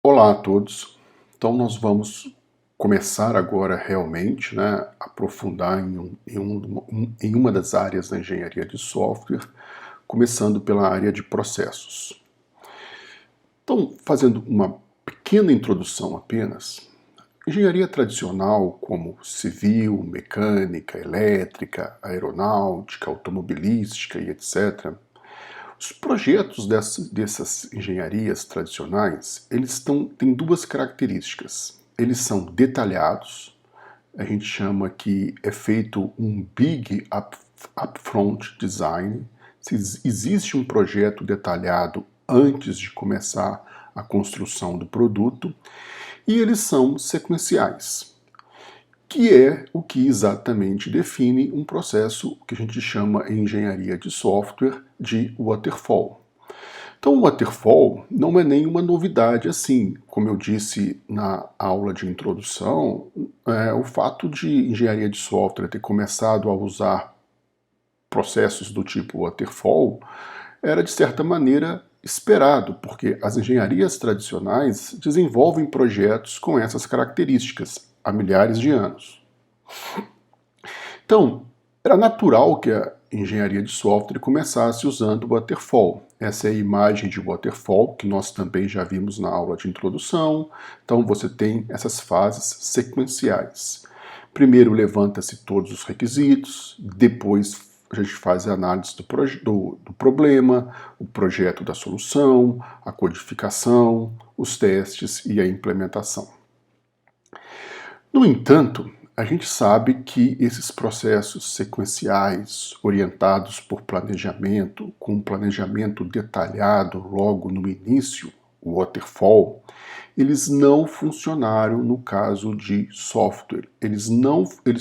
Olá a todos. Então nós vamos começar agora realmente, aprofundar em uma das áreas da engenharia de software, começando pela área de processos. Então, fazendo uma pequena introdução apenas, engenharia tradicional como civil, mecânica, elétrica, aeronáutica, automobilística e etc. Os projetos dessas engenharias tradicionais, têm duas características. Eles são detalhados, a gente chama que é feito um big upfront design. Se existe um projeto detalhado antes de começar a construção do produto, e eles são sequenciais, que é o que exatamente define um processo que a gente chama em engenharia de software de waterfall. Então, o waterfall não é nenhuma novidade assim. Como eu disse na aula de introdução, o fato de engenharia de software ter começado a usar processos do tipo waterfall era, de certa maneira, esperado, porque as engenharias tradicionais desenvolvem projetos com essas características há milhares de anos. Então, era natural que a engenharia de software começasse usando o waterfall. Essa é a imagem de waterfall, que nós também já vimos na aula de introdução. Então, você tem essas fases sequenciais. Primeiro levanta-se todos os requisitos, depois a gente faz a análise do problema, o projeto da solução, a codificação, os testes e a implementação. No entanto, a gente sabe que esses processos sequenciais, orientados por planejamento, com um planejamento detalhado logo no início, o waterfall, eles não funcionaram no caso de software. Eles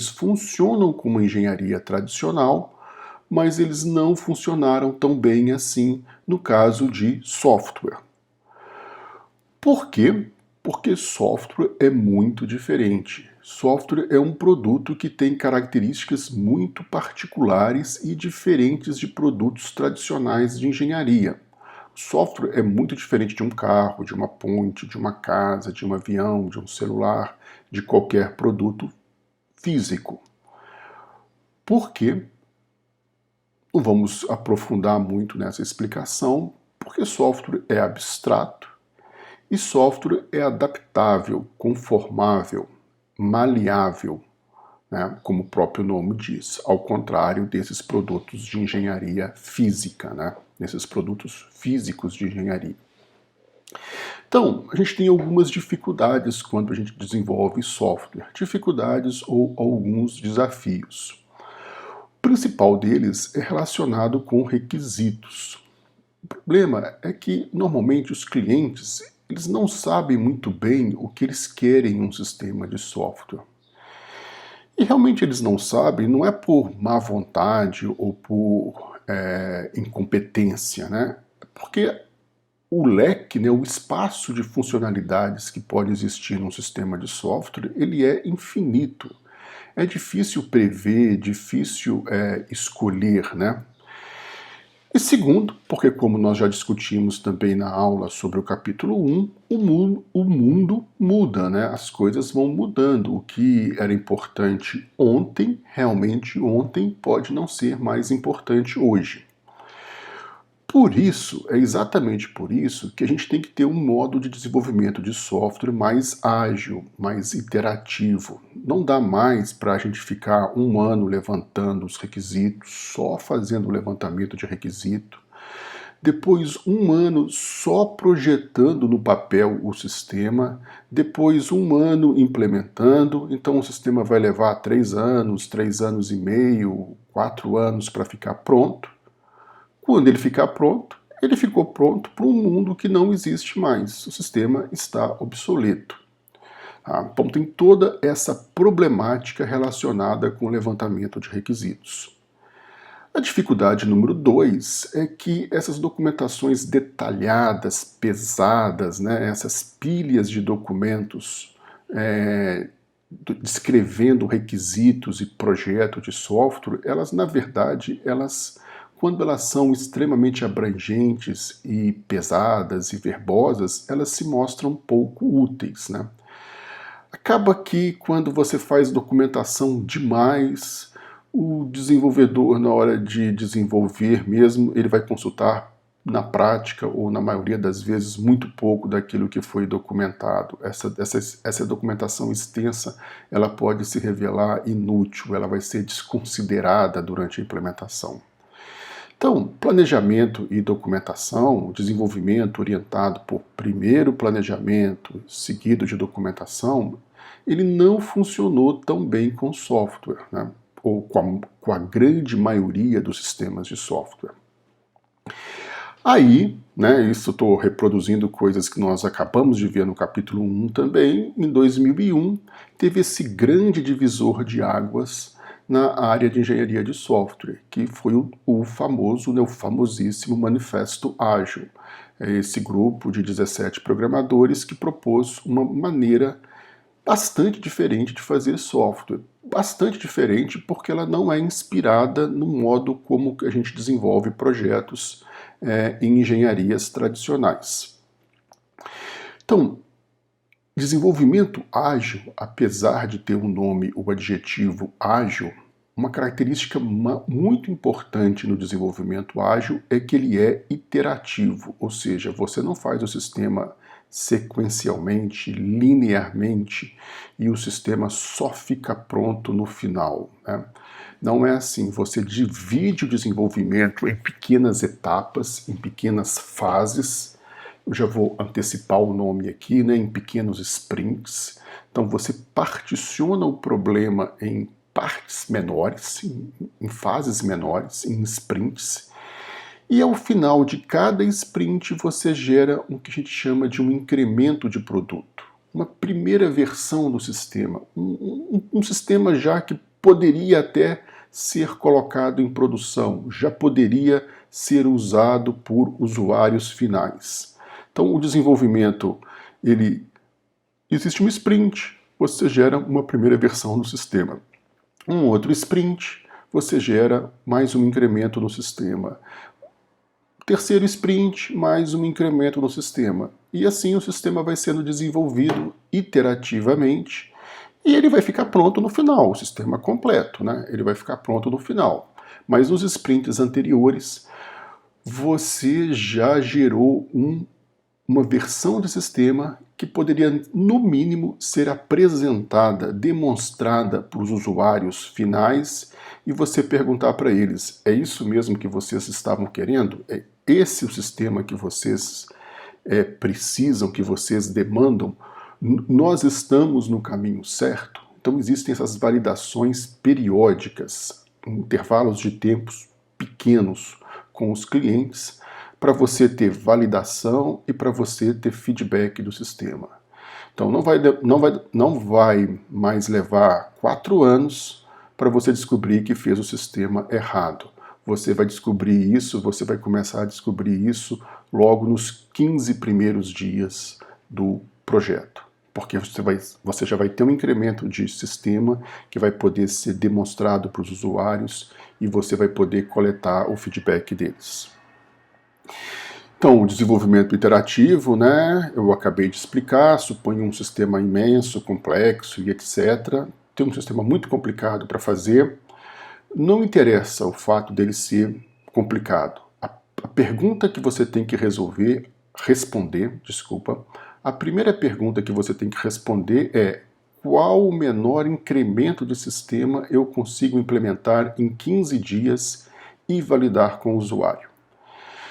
funcionam como engenharia tradicional, mas eles não funcionaram tão bem assim no caso de software. Por quê? Porque software é muito diferente. Software é um produto que tem características muito particulares e diferentes de produtos tradicionais de engenharia. Software é muito diferente de um carro, de uma ponte, de uma casa, de um avião, de um celular, de qualquer produto físico. Por quê? Não vamos aprofundar muito nessa explicação, porque software é abstrato e software é adaptável, conformável, maleável, né, como o próprio nome diz, ao contrário desses produtos de engenharia física, né, desses produtos físicos de engenharia. Então, a gente tem algumas dificuldades quando a gente desenvolve software, dificuldades ou alguns desafios. O principal deles é relacionado com requisitos. O problema é que, normalmente, os clientes eles não sabem muito bem o que eles querem em um sistema de software. E realmente eles não sabem, não é por má vontade ou por incompetência, né? Porque o leque, né, o espaço de funcionalidades que pode existir num sistema de software, ele é infinito. É difícil prever, difícil escolher, né? E segundo, porque como nós já discutimos também na aula sobre o capítulo 1, o mundo muda, né? As coisas vão mudando. O que era importante ontem, realmente ontem, pode não ser mais importante hoje. Por isso, é exatamente por isso que a gente tem que ter um modo de desenvolvimento de software mais ágil, mais iterativo. Não dá mais para a gente ficar um ano levantando os requisitos, só fazendo o levantamento de requisito, depois um ano só projetando no papel o sistema, depois um ano implementando, então o sistema vai levar 3 anos e meio, 4 anos para ficar pronto. Quando ele ficar pronto, ele ficou pronto para um mundo que não existe mais. O sistema está obsoleto. Então tem toda essa problemática relacionada com o levantamento de requisitos. A dificuldade número 2 é que essas documentações detalhadas, pesadas, né, essas pilhas de documentos descrevendo requisitos e projeto de software, elas na verdade quando elas são extremamente abrangentes e pesadas e verbosas, elas se mostram pouco úteis, né? Acaba que quando você faz documentação demais, o desenvolvedor, na hora de desenvolver mesmo, ele vai consultar na prática, ou na maioria das vezes, muito pouco daquilo que foi documentado. Essa documentação extensa, ela pode se revelar inútil, ela vai ser desconsiderada durante a implementação. Então, planejamento e documentação, desenvolvimento orientado por primeiro planejamento, seguido de documentação, ele não funcionou tão bem com software, né? Ou com a grande maioria dos sistemas de software. Aí, né, isso estou reproduzindo coisas que nós acabamos de ver no capítulo 1 também, em 2001, teve esse grande divisor de águas na área de engenharia de software, que foi o famoso, né, o famosíssimo Manifesto Ágil. É esse grupo de 17 programadores que propôs uma maneira bastante diferente de fazer software. Bastante diferente porque ela não é inspirada no modo como a gente desenvolve projetos em engenharias tradicionais. Então, desenvolvimento ágil, apesar de ter um nome, o adjetivo ágil, uma característica muito importante no desenvolvimento ágil é que ele é iterativo, ou seja, você não faz o sistema sequencialmente, linearmente, e o sistema só fica pronto no final, né? Não é assim, você divide o desenvolvimento em pequenas etapas, em pequenas fases. Eu já vou antecipar o nome aqui, né, em pequenos sprints. Então você particiona o problema em partes menores, em fases menores, em sprints. E ao final de cada sprint você gera o que a gente chama de um incremento de produto. Uma primeira versão do sistema. Um sistema já que poderia até ser colocado em produção, já poderia ser usado por usuários finais. Então o desenvolvimento, existe um sprint, você gera uma primeira versão do sistema. Um outro sprint, você gera mais um incremento no sistema. Terceiro sprint, mais um incremento no sistema. E assim o sistema vai sendo desenvolvido iterativamente e ele vai ficar pronto no final, o sistema completo, né? Ele vai ficar pronto no final. Mas nos sprints anteriores, você já gerou uma versão de sistema que poderia, no mínimo, ser apresentada, demonstrada para os usuários finais e você perguntar para eles, é isso mesmo que vocês estavam querendo? É esse o sistema que vocês precisam, que vocês demandam? Nós estamos no caminho certo? Então existem essas validações periódicas, intervalos de tempos pequenos com os clientes, para você ter validação e para você ter feedback do sistema. Então não vai mais levar 4 anos para você descobrir que fez o sistema errado. Você vai descobrir isso, você vai começar a descobrir isso logo nos 15 primeiros dias do projeto. Porque você já vai ter um incremento de sistema que vai poder ser demonstrado para os usuários e você vai poder coletar o feedback deles. Então, o desenvolvimento iterativo, né, eu acabei de explicar, supõe um sistema imenso, complexo e etc. Tem um sistema muito complicado para fazer. Não interessa o fato dele ser complicado. A pergunta que você tem que responder, a primeira pergunta que você tem que responder é: qual o menor incremento de sistema eu consigo implementar em 15 dias e validar com o usuário?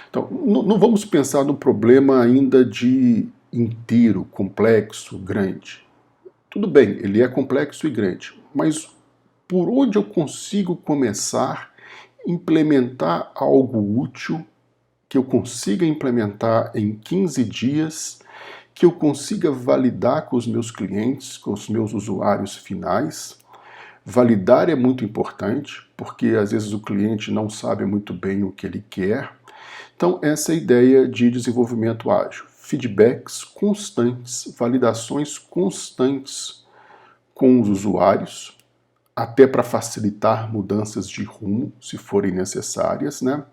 Então, não vamos pensar no problema ainda de inteiro, complexo, grande. Tudo bem, ele é complexo e grande, mas por onde eu consigo começar a implementar algo útil, que eu consiga implementar em 15 dias, que eu consiga validar com os meus clientes, com os meus usuários finais? Validar é muito importante, porque às vezes o cliente não sabe muito bem o que ele quer. Então, essa é a ideia de desenvolvimento ágil. Feedbacks constantes, validações constantes com os usuários, até para facilitar mudanças de rumo, se forem necessárias, né?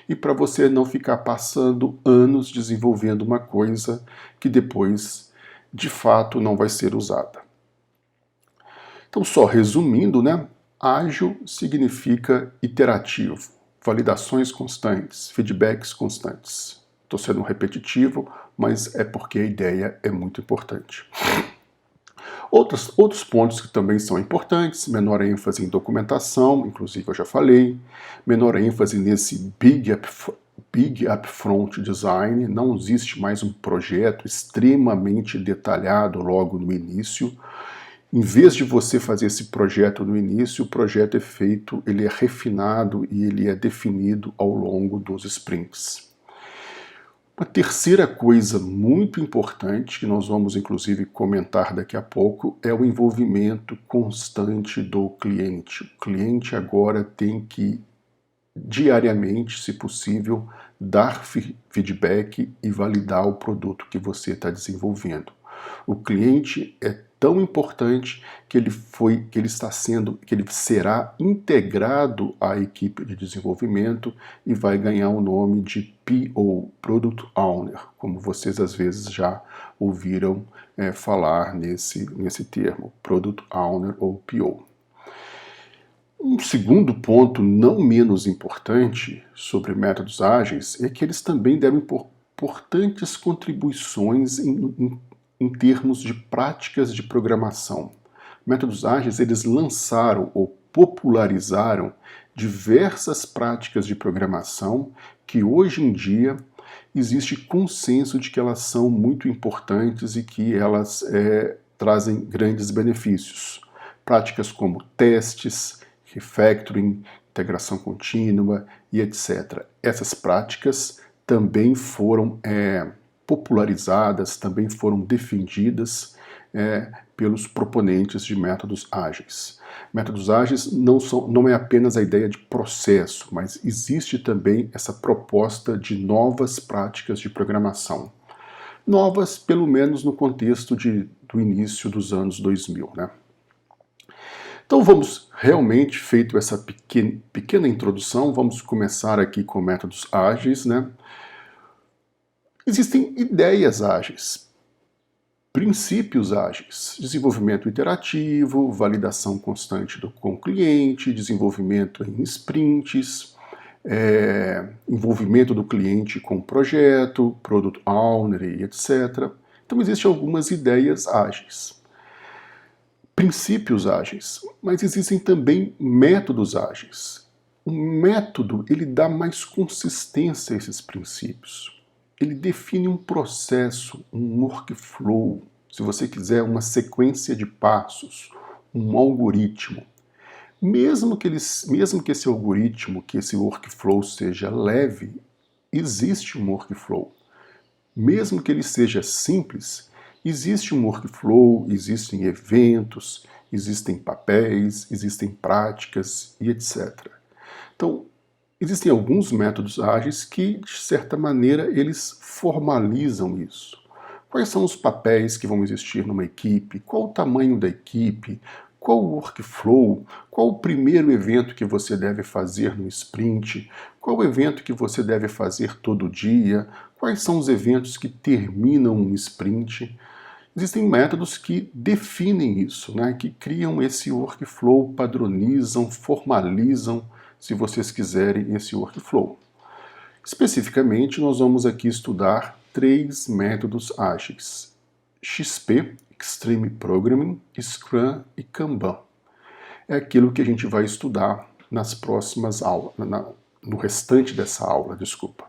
E para você não ficar passando anos desenvolvendo uma coisa que depois, de fato, não vai ser usada. Então, só resumindo, né? Ágil significa iterativo, validações constantes, feedbacks constantes. Estou sendo repetitivo, mas é porque a ideia é muito importante. Outros pontos que também são importantes: menor ênfase em documentação, inclusive eu já falei, menor ênfase nesse big upfront design, não existe mais um projeto extremamente detalhado logo no início. Em vez de você fazer esse projeto no início, o projeto é feito, ele é refinado e ele é definido ao longo dos sprints. Uma terceira coisa muito importante, que nós vamos inclusive comentar daqui a pouco, é o envolvimento constante do cliente. O cliente agora tem que, diariamente, se possível, dar feedback e validar o produto que você está desenvolvendo. O cliente é tão importante que ele será integrado à equipe de desenvolvimento e vai ganhar o nome de PO, Product Owner, como vocês às vezes já ouviram falar nesse termo, Product Owner ou PO. Um segundo ponto, não menos importante, sobre métodos ágeis é que eles também deram importantes contribuições em termos de práticas de programação. Métodos ágeis, eles lançaram ou popularizaram diversas práticas de programação que hoje em dia existe consenso de que elas são muito importantes e que elas trazem grandes benefícios. Práticas como testes, refactoring, integração contínua e etc. Essas práticas também foram popularizadas, também foram defendidas pelos proponentes de métodos ágeis. Métodos ágeis não é apenas a ideia de processo, mas existe também essa proposta de novas práticas de programação. Novas, pelo menos no contexto do início dos anos 2000, né? Então vamos, realmente, feito essa pequena introdução, vamos começar aqui com métodos ágeis, né? Existem ideias ágeis, princípios ágeis, desenvolvimento iterativo, validação constante com o cliente, desenvolvimento em sprints, envolvimento do cliente com o projeto, product owner e etc. Então existem algumas ideias ágeis. Princípios ágeis, mas existem também métodos ágeis. O método, ele dá mais consistência a esses princípios. Ele define um processo, um workflow, se você quiser, uma sequência de passos, um algoritmo. Mesmo que esse algoritmo, que esse workflow seja leve, existe um workflow. Mesmo que ele seja simples, existe um workflow, existem eventos, existem papéis, existem práticas e etc. Então, existem alguns métodos ágeis que, de certa maneira, eles formalizam isso. Quais são os papéis que vão existir numa equipe? Qual o tamanho da equipe? Qual o workflow? Qual o primeiro evento que você deve fazer no sprint? Qual o evento que você deve fazer todo dia? Quais são os eventos que terminam um sprint? Existem métodos que definem isso, né? Que criam esse workflow, padronizam, formalizam, se vocês quiserem, esse workflow. Especificamente, nós vamos aqui estudar 3 métodos ágeis: XP, Extreme Programming, Scrum e Kanban. É aquilo que a gente vai estudar nas próximas aulas, no restante dessa aula, desculpa.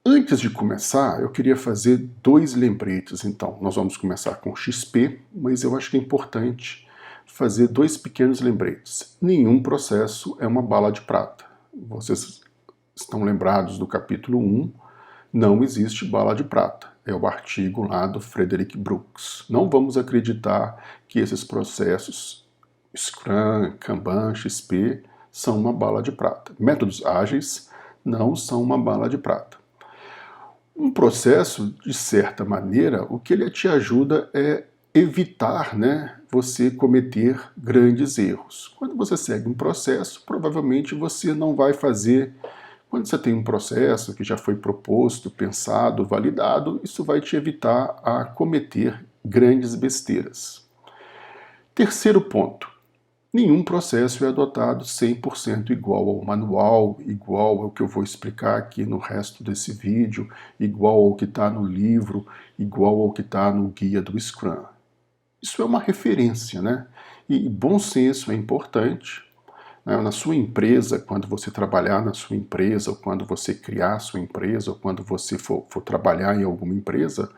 Antes de começar, eu queria fazer 2 lembretes. Então, nós vamos começar com XP, mas eu acho que é importante fazer 2 pequenos lembretes. Nenhum processo é uma bala de prata. Vocês estão lembrados do capítulo 1, não existe bala de prata. É o artigo lá do Frederick Brooks. Não vamos acreditar que esses processos, Scrum, Kanban, XP, são uma bala de prata. Métodos ágeis não são uma bala de prata. Um processo, de certa maneira, o que ele te ajuda é evitar, né, você cometer grandes erros. Quando você segue um processo, provavelmente você não vai fazer. Quando você tem um processo que já foi proposto, pensado, validado, isso vai te evitar a cometer grandes besteiras. Terceiro ponto. Nenhum processo é adotado 100% igual ao manual, igual ao que eu vou explicar aqui no resto desse vídeo, igual ao que está no livro, igual ao que está no guia do Scrum. Isso é uma referência, né? E bom senso é importante. Né? Na sua empresa, quando você trabalhar na sua empresa, ou quando você criar a sua empresa, ou quando você for trabalhar em alguma empresa,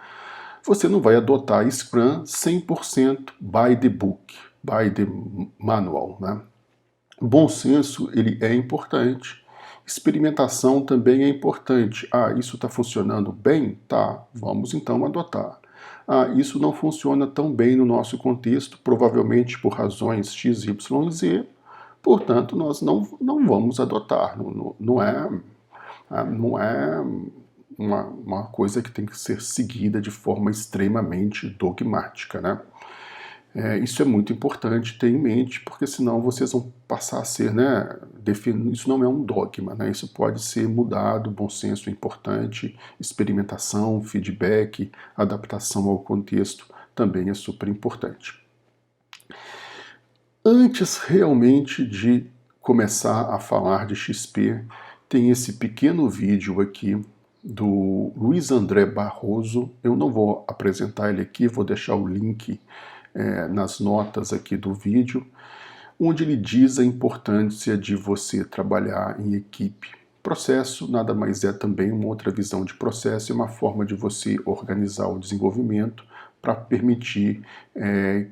você não vai adotar Scrum 100% by the book, by the manual, né? Bom senso, ele é importante. Experimentação também é importante. Ah, isso está funcionando bem? Tá, vamos então adotar. Ah, isso não funciona tão bem no nosso contexto, provavelmente por razões X, Y, Z, portanto nós não vamos adotar. Não é uma coisa que tem que ser seguida de forma extremamente dogmática, né? Isso é muito importante ter em mente, porque senão vocês vão passar a ser, né, isso não é um dogma, né, isso pode ser mudado, bom senso é importante, experimentação, feedback, adaptação ao contexto também é super importante. Antes realmente de começar a falar de XP, tem esse pequeno vídeo aqui do Luiz André Barroso. Eu não vou apresentar ele aqui, vou deixar o link nas notas aqui do vídeo, onde ele diz a importância de você trabalhar em equipe. Processo nada mais é também uma outra visão de processo, é uma forma de você organizar o desenvolvimento para permitir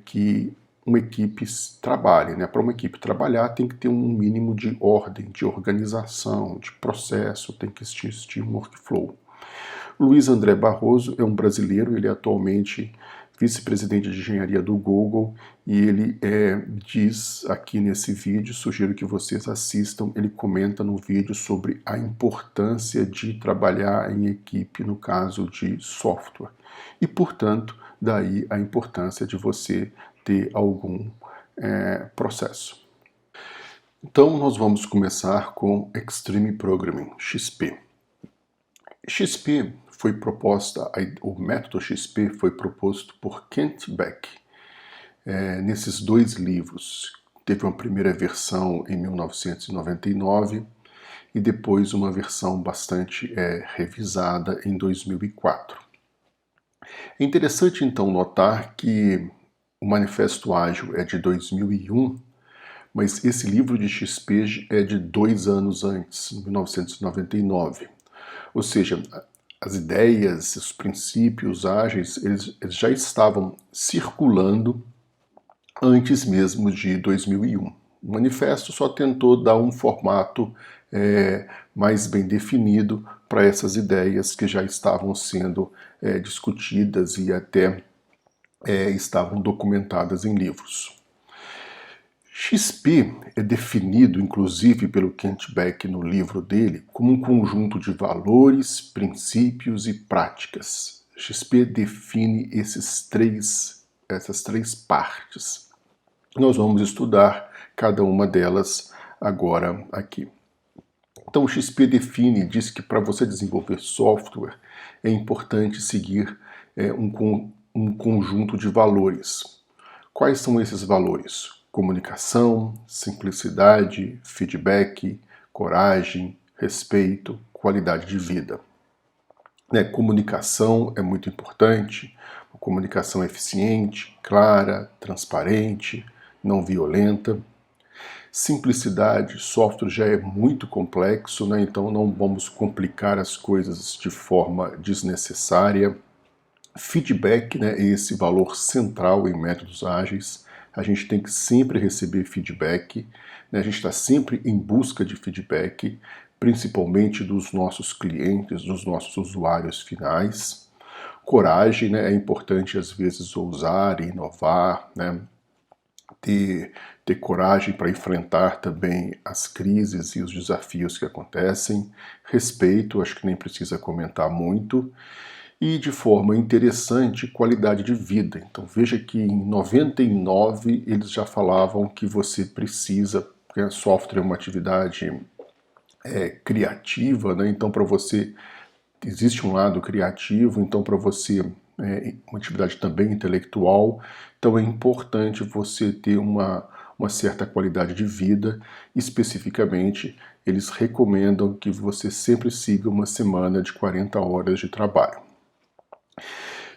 que uma equipe trabalhe, né? Para uma equipe trabalhar tem que ter um mínimo de ordem, de organização, de processo, tem que existir um workflow. Luiz André Barroso é um brasileiro, ele é atualmente vice-presidente de engenharia do Google, e ele diz aqui nesse vídeo, sugiro que vocês assistam, ele comenta no vídeo sobre a importância de trabalhar em equipe no caso de software. E, portanto, daí a importância de você ter algum processo. Então, nós vamos começar com Extreme Programming, XP. XP foi proposta, o método XP foi proposto por Kent Beck nesses dois livros. Teve uma primeira versão em 1999 e depois uma versão bastante revisada em 2004. É interessante então notar que o Manifesto Ágil é de 2001, mas esse livro de XP é de 2 anos antes, 1999. Ou seja, as ideias, os princípios ágeis, eles já estavam circulando antes mesmo de 2001. O manifesto só tentou dar um formato mais bem definido para essas ideias que já estavam sendo discutidas e até estavam documentadas em livros. XP é definido, inclusive, pelo Kent Beck no livro dele, como um conjunto de valores, princípios e práticas. XP define essas três partes. Nós vamos estudar cada uma delas agora aqui. Então, o XP define e diz que para você desenvolver software é importante seguir um conjunto de valores. Quais são esses valores? Comunicação, simplicidade, feedback, coragem, respeito, qualidade de vida. Comunicação é muito importante, comunicação eficiente, clara, transparente, não violenta. Simplicidade, software já é muito complexo, né? Então não vamos complicar as coisas de forma desnecessária. Feedback, né, é esse valor central em métodos ágeis. A gente tem que sempre receber feedback, né? A gente está sempre em busca de feedback, principalmente dos nossos clientes, dos nossos usuários finais. Coragem, né? É importante às vezes ousar e inovar, né? Ter coragem para enfrentar também as crises e os desafios que acontecem. Respeito, acho que nem precisa comentar muito. E de forma interessante, qualidade de vida. Então veja que em 99 eles já falavam que você precisa, porque software é uma atividade criativa, né? Então para você existe um lado criativo, então para você uma atividade também intelectual, então é importante você ter uma certa qualidade de vida. Especificamente, eles recomendam que você sempre siga uma semana de 40 horas de trabalho.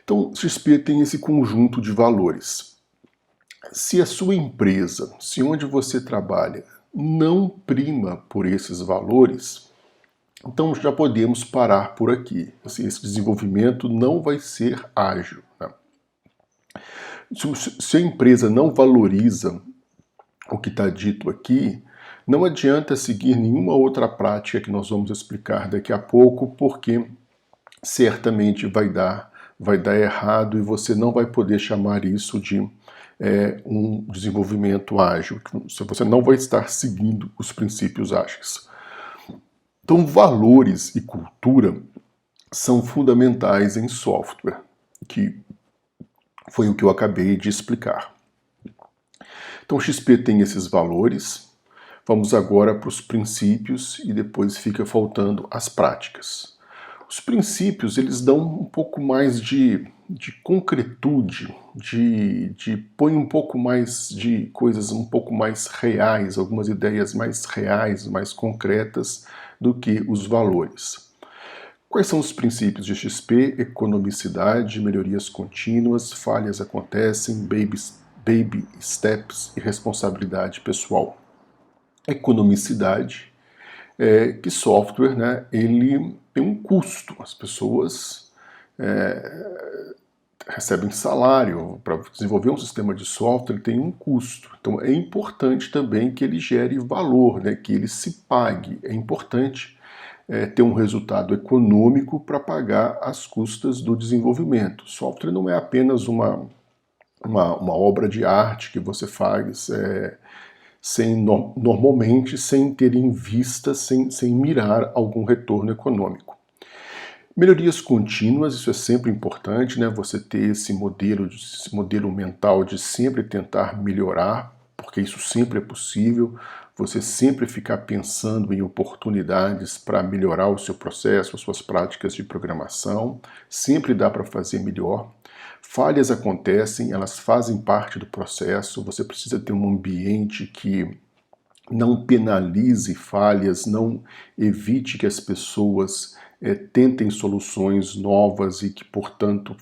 Então, XP tem esse conjunto de valores. Se a sua empresa, se onde você trabalha, não prima por esses valores, então já podemos parar por aqui. Assim, esse desenvolvimento não vai ser ágil, né? Se a empresa não valoriza o que está dito aqui, não adianta seguir nenhuma outra prática que nós vamos explicar daqui a pouco, porque certamente vai dar errado e você não vai poder chamar isso de um desenvolvimento ágil. Você não vai estar seguindo os princípios ágeis. Então, valores e cultura são fundamentais em software, que foi o que eu acabei de explicar. Então, o XP tem esses valores. Vamos agora para os princípios e depois fica faltando as práticas. Os princípios, eles dão um pouco mais de concretude, põe um pouco mais de coisas um pouco mais reais, algumas ideias mais reais, mais concretas do que os valores. Quais são os princípios de XP? Economicidade, melhorias contínuas, falhas acontecem, baby steps e responsabilidade pessoal. Economicidade, que software, né, ele tem um custo. As pessoas recebem salário. Para desenvolver um sistema de software, ele tem um custo. Então é importante também que ele gere valor, né, que ele se pague. É importante ter um resultado econômico para pagar as custas do desenvolvimento. Software não é apenas uma obra de arte que você faz normalmente sem ter em vista, sem mirar algum retorno econômico. Melhorias contínuas, isso é sempre importante, né? Você ter esse modelo mental de sempre tentar melhorar, porque isso sempre é possível. Você sempre ficar pensando em oportunidades para melhorar o seu processo, as suas práticas de programação. Sempre dá para fazer melhor. Falhas acontecem, elas fazem parte do processo. Você precisa ter um ambiente que não penalize falhas, não evite que as pessoas tentem soluções novas e que, portanto,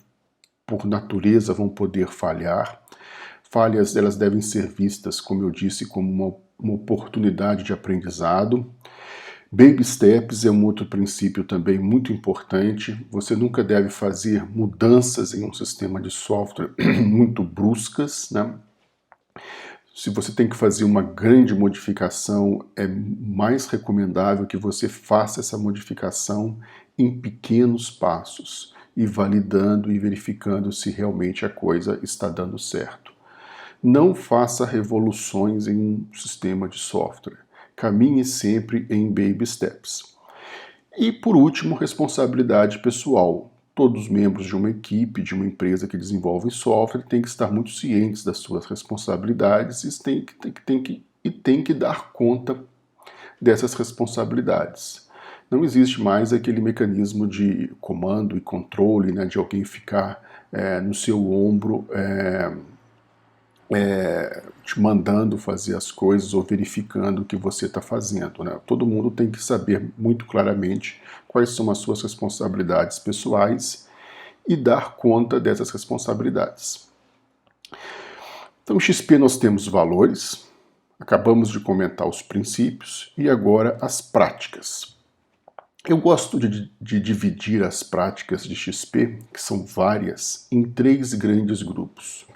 por natureza vão poder falhar. Falhas, elas devem ser vistas, como eu disse, como uma oportunidade de aprendizado. Baby steps é um outro princípio também muito importante. Você nunca deve fazer mudanças em um sistema de software muito bruscas, né? Se você tem que fazer uma grande modificação, é mais recomendável que você faça essa modificação em pequenos passos e validando e verificando se realmente a coisa está dando certo. Não faça revoluções em um sistema de software. Caminhe sempre em baby steps. E, por último, responsabilidade pessoal. Todos os membros de uma equipe, de uma empresa que desenvolve software, têm que estar muito cientes das suas responsabilidades e têm que dar conta dessas responsabilidades. Não existe mais aquele mecanismo de comando e controle, né, de alguém ficar no seu ombro te mandando fazer as coisas ou verificando o que você está fazendo, né? Todo mundo tem que saber muito claramente quais são as suas responsabilidades pessoais e dar conta dessas responsabilidades. Então, no XP nós temos valores, acabamos de comentar os princípios e agora as práticas. Eu gosto de dividir as práticas de XP, que são várias, em 3 grandes grupos.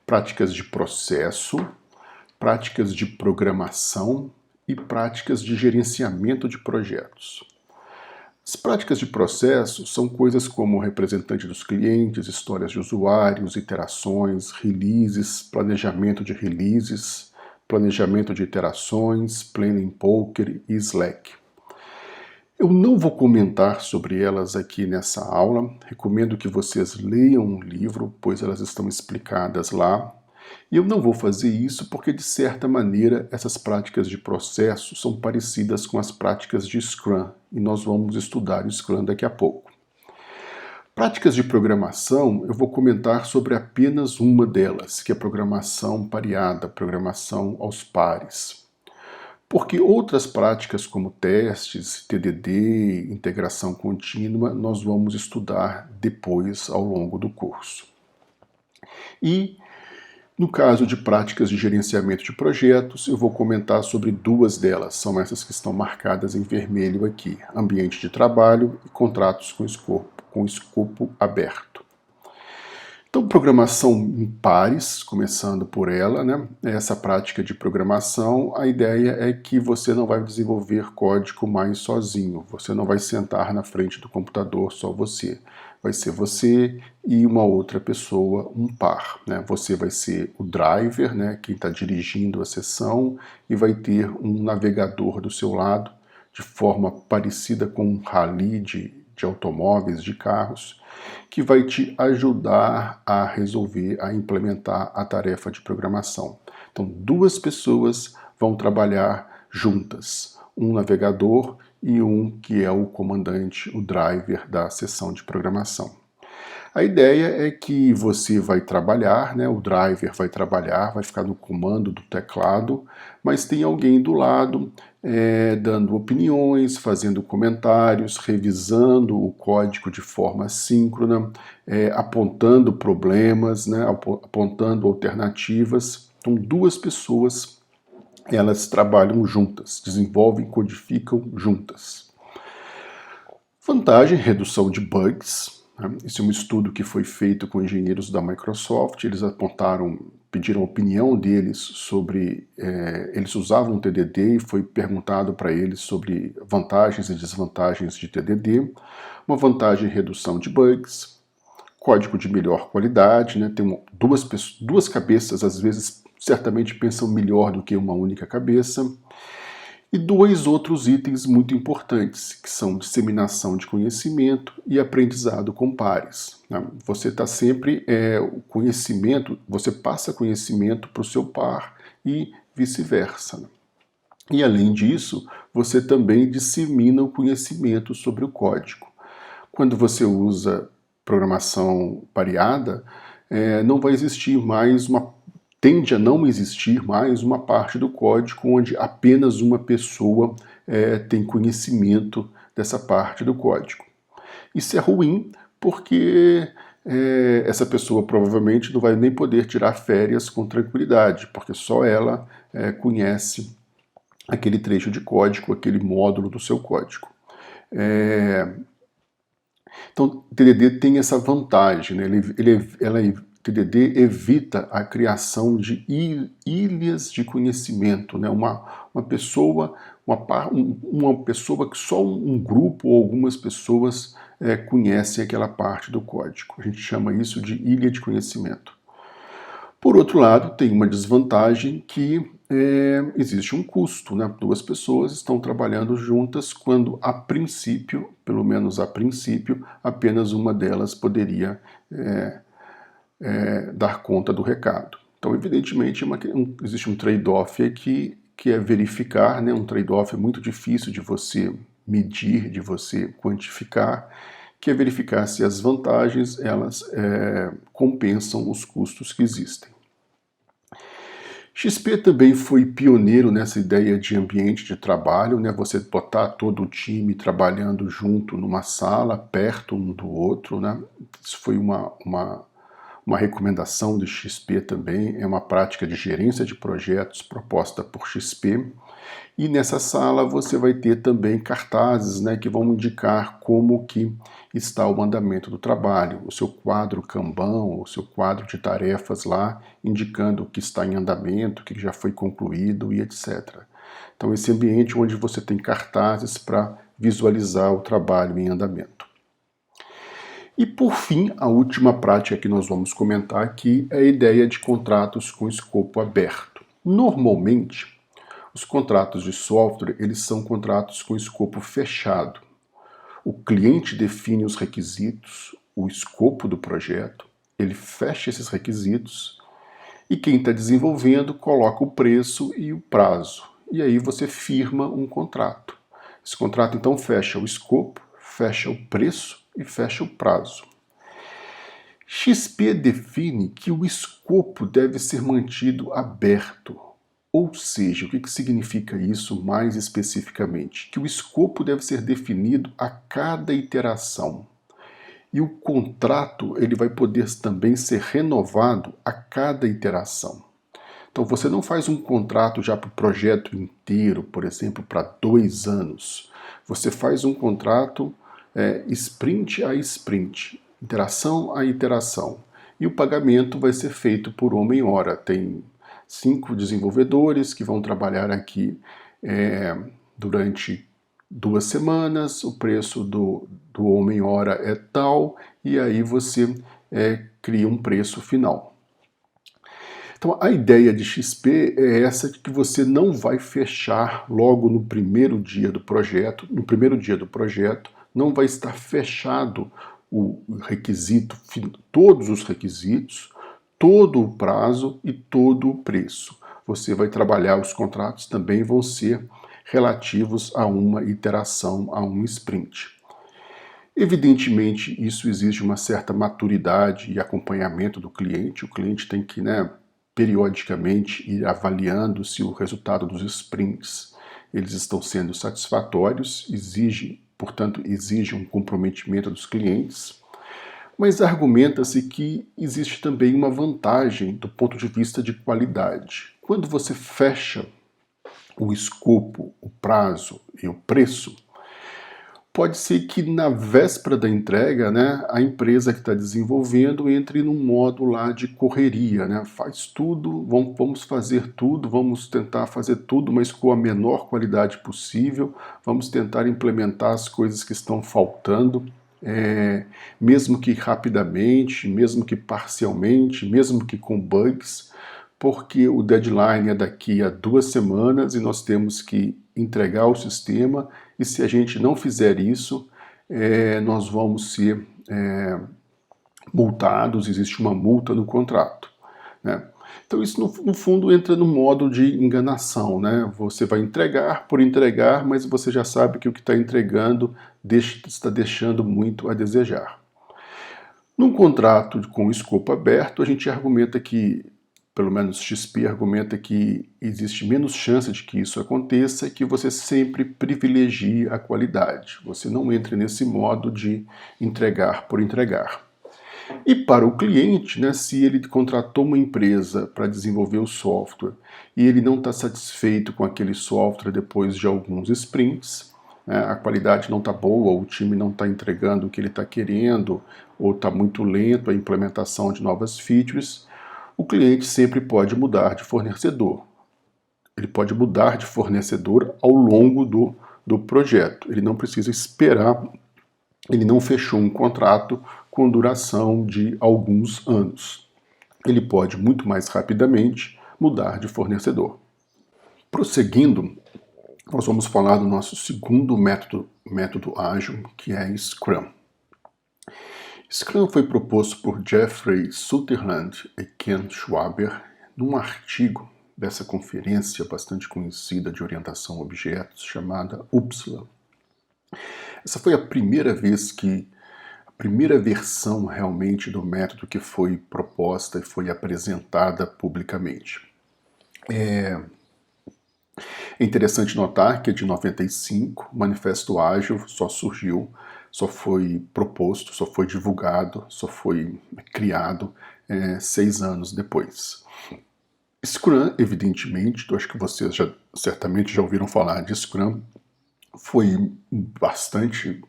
Práticas de processo, práticas de programação e práticas de gerenciamento de projetos. As práticas de processo são coisas como representante dos clientes, histórias de usuários, iterações, releases, planejamento de iterações, Planning Poker e Slack. Eu não vou comentar sobre elas aqui nessa aula, recomendo que vocês leiam um livro, pois elas estão explicadas lá. E eu não vou fazer isso porque, de certa maneira, essas práticas de processo são parecidas com as práticas de Scrum, e nós vamos estudar o Scrum daqui a pouco. Práticas de programação, eu vou comentar sobre apenas uma delas, que é a programação pareada, programação aos pares. Porque outras práticas como testes, TDD, integração contínua, nós vamos estudar depois ao longo do curso. E no caso de práticas de gerenciamento de projetos, eu vou comentar sobre duas delas, são essas que estão marcadas em vermelho aqui, ambiente de trabalho e contratos com escopo aberto. Então, programação em pares, começando por ela, né? Essa prática de programação, a ideia é que você não vai desenvolver código mais sozinho, você não vai sentar na frente do computador só você. Vai ser você e uma outra pessoa, um par, né? Você vai ser o driver, né? Quem está dirigindo a sessão, e vai ter um navegador do seu lado, de forma parecida com um rally de automóveis, de carros, que vai te ajudar a resolver, a implementar a tarefa de programação. Então, duas pessoas vão trabalhar juntas, um navegador e um que é o comandante, o driver da sessão de programação. A ideia é que você vai trabalhar, né, o driver vai trabalhar, vai ficar no comando do teclado, mas tem alguém do lado dando opiniões, fazendo comentários, revisando o código de forma síncrona, apontando problemas, né, apontando alternativas. Então, duas pessoas, elas trabalham juntas, desenvolvem, codificam juntas. Vantagem, redução de bugs. Esse é um estudo que foi feito com engenheiros da Microsoft. Eles pediram a opinião deles sobre... eles usavam o TDD e foi perguntado para eles sobre vantagens e desvantagens de TDD. Uma vantagem, redução de bugs. Código de melhor qualidade, né? Tem duas cabeças, às vezes, certamente pensam melhor do que uma única cabeça. E dois outros itens muito importantes, que são disseminação de conhecimento e aprendizado com pares. Né? Você está sempre, o conhecimento, você passa conhecimento para o seu par e vice-versa. Né? E além disso, você também dissemina o conhecimento sobre o código. Quando você usa programação pareada, não vai existir mais tende a não existir mais uma parte do código onde apenas uma pessoa tem conhecimento dessa parte do código. Isso é ruim porque essa pessoa provavelmente não vai nem poder tirar férias com tranquilidade, porque só ela conhece aquele trecho de código, aquele módulo do seu código. Então, o TDD tem essa vantagem, né? TDD evita a criação de ilhas de conhecimento, né? Uma pessoa que só um grupo ou algumas pessoas conhecem aquela parte do código. A gente chama isso de ilha de conhecimento. Por outro lado, tem uma desvantagem que existe um custo, né? Duas pessoas estão trabalhando juntas quando, a princípio, pelo menos a princípio, apenas uma delas poderia dar conta do recado. Então, evidentemente, existe um trade-off aqui, que é verificar, né? Um trade-off muito difícil de você medir, de você quantificar, que é verificar se as vantagens elas compensam os custos que existem. XP também foi pioneiro nessa ideia de ambiente de trabalho, né? Você botar todo o time trabalhando junto numa sala, perto um do outro, né? Isso foi uma recomendação do XP também, é uma prática de gerência de projetos proposta por XP. E nessa sala você vai ter também cartazes, né, que vão indicar como que está o andamento do trabalho, o seu quadro Kanban, o seu quadro de tarefas lá, indicando o que está em andamento, o que já foi concluído e etc. Então esse ambiente onde você tem cartazes para visualizar o trabalho em andamento. E por fim, a última prática que nós vamos comentar aqui é a ideia de contratos com escopo aberto. Normalmente, os contratos de software, eles são contratos com escopo fechado. O cliente define os requisitos, o escopo do projeto, ele fecha esses requisitos e quem está desenvolvendo coloca o preço e o prazo. E aí você firma um contrato. Esse contrato então fecha o escopo, fecha o preço e fecha o prazo. XP define que o escopo deve ser mantido aberto. Ou seja, o que significa isso mais especificamente? Que o escopo deve ser definido a cada iteração. E o contrato ele vai poder também ser renovado a cada iteração. Então você não faz um contrato já para o projeto inteiro, por exemplo, para 2 anos. Você faz um contrato sprint a sprint, iteração a iteração. E o pagamento vai ser feito por homem-hora. Tem 5 desenvolvedores que vão trabalhar aqui durante 2 semanas, o preço do homem-hora é tal, e aí você cria um preço final. Então a ideia de XP é essa de que você não vai fechar logo no primeiro dia do projeto. No primeiro dia do projeto não vai estar fechado o requisito, todos os requisitos, todo o prazo e todo o preço. Você vai trabalhar, os contratos também vão ser relativos a uma iteração, a um sprint. Evidentemente, isso exige uma certa maturidade e acompanhamento do cliente. O cliente tem que, periodicamente ir avaliando se o resultado dos sprints eles estão sendo satisfatórios, portanto, exige um comprometimento dos clientes. Mas argumenta-se que existe também uma vantagem do ponto de vista de qualidade. Quando você fecha o escopo, o prazo e o preço, pode ser que na véspera da entrega, a empresa que está desenvolvendo entre num modo lá de correria, faz tudo, vamos fazer tudo, vamos tentar fazer tudo, mas com a menor qualidade possível, vamos tentar implementar as coisas que estão faltando, mesmo que rapidamente, mesmo que parcialmente, mesmo que com bugs, porque o deadline é daqui a 2 semanas e nós temos que entregar o sistema, e se a gente não fizer isso, nós vamos ser multados, existe uma multa no contrato. Então isso no fundo entra no modo de enganação. Você vai entregar por entregar, mas você já sabe que o que está entregando está deixando muito a desejar. Num contrato com escopo aberto, a gente argumenta que, pelo menos XP argumenta que existe menos chance de que isso aconteça e que você sempre privilegie a qualidade. Você não entra nesse modo de entregar por entregar. E para o cliente, se ele contratou uma empresa para desenvolver o software e ele não está satisfeito com aquele software depois de alguns sprints, a qualidade não está boa, o time não está entregando o que ele está querendo, ou está muito lento a implementação de novas features, o cliente sempre pode mudar de fornecedor. Ele pode mudar de fornecedor ao longo do projeto. Ele não precisa esperar, ele não fechou um contrato com duração de alguns anos. Ele pode muito mais rapidamente mudar de fornecedor. Prosseguindo, nós vamos falar do nosso segundo método ágil, que é Scrum. Scrum foi proposto por Jeffrey Sutherland e Ken Schwaber num artigo dessa conferência bastante conhecida de orientação a objetos chamada UPSLA. Essa foi a primeira versão realmente do método que foi proposta e foi apresentada publicamente. É interessante notar que é de 95, o Manifesto Ágil só foi proposto, só foi divulgado, só foi criado 6 anos depois. Scrum, evidentemente, eu acho que vocês certamente já ouviram falar de Scrum, foi bastante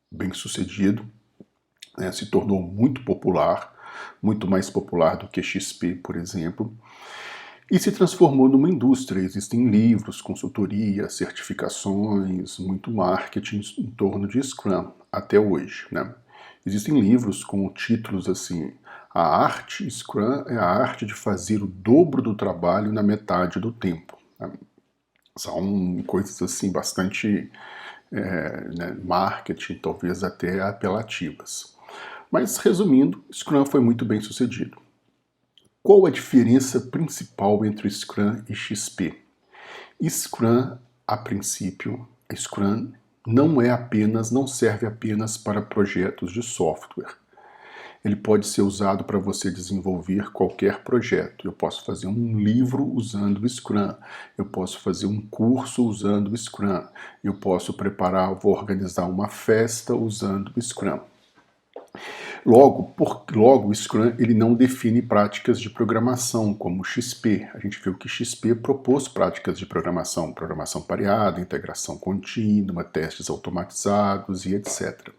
bem sucedido, se tornou muito popular, muito mais popular do que XP, por exemplo, e se transformou numa indústria. Existem livros, consultoria, certificações, muito marketing em torno de Scrum até hoje. Existem livros com títulos assim: A Arte Scrum é a arte de fazer o dobro do trabalho na metade do tempo. São coisas assim bastante né, marketing, talvez até apelativas. Mas, resumindo, Scrum foi muito bem sucedido. Qual a diferença principal entre Scrum e XP? Scrum, a princípio, Scrum não serve apenas para projetos de software. Ele pode ser usado para você desenvolver qualquer projeto. Eu posso fazer um livro usando o Scrum. Eu posso fazer um curso usando o Scrum. Eu posso vou organizar uma festa usando o Scrum. Logo, o Scrum ele não define práticas de programação, como o XP. A gente viu que XP propôs práticas de programação pareada, integração contínua, testes automatizados e etc.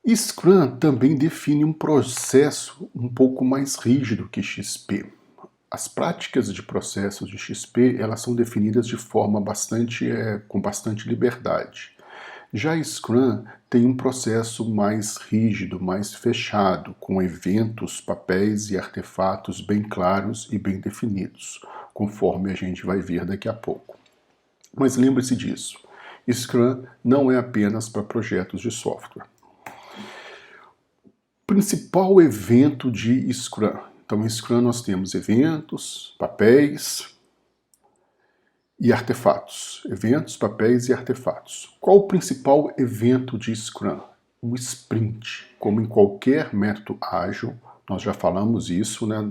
Scrum também define um processo um pouco mais rígido que XP. As práticas de processos de XP elas são definidas de forma com bastante liberdade. Já Scrum tem um processo mais rígido, mais fechado, com eventos, papéis e artefatos bem claros e bem definidos, conforme a gente vai ver daqui a pouco. Mas lembre-se disso, Scrum não é apenas para projetos de software. Principal evento de Scrum. Então, em Scrum nós temos eventos, papéis e artefatos. Eventos, papéis e artefatos. Qual o principal evento de Scrum? O sprint. Como em qualquer método ágil, nós já falamos isso, né,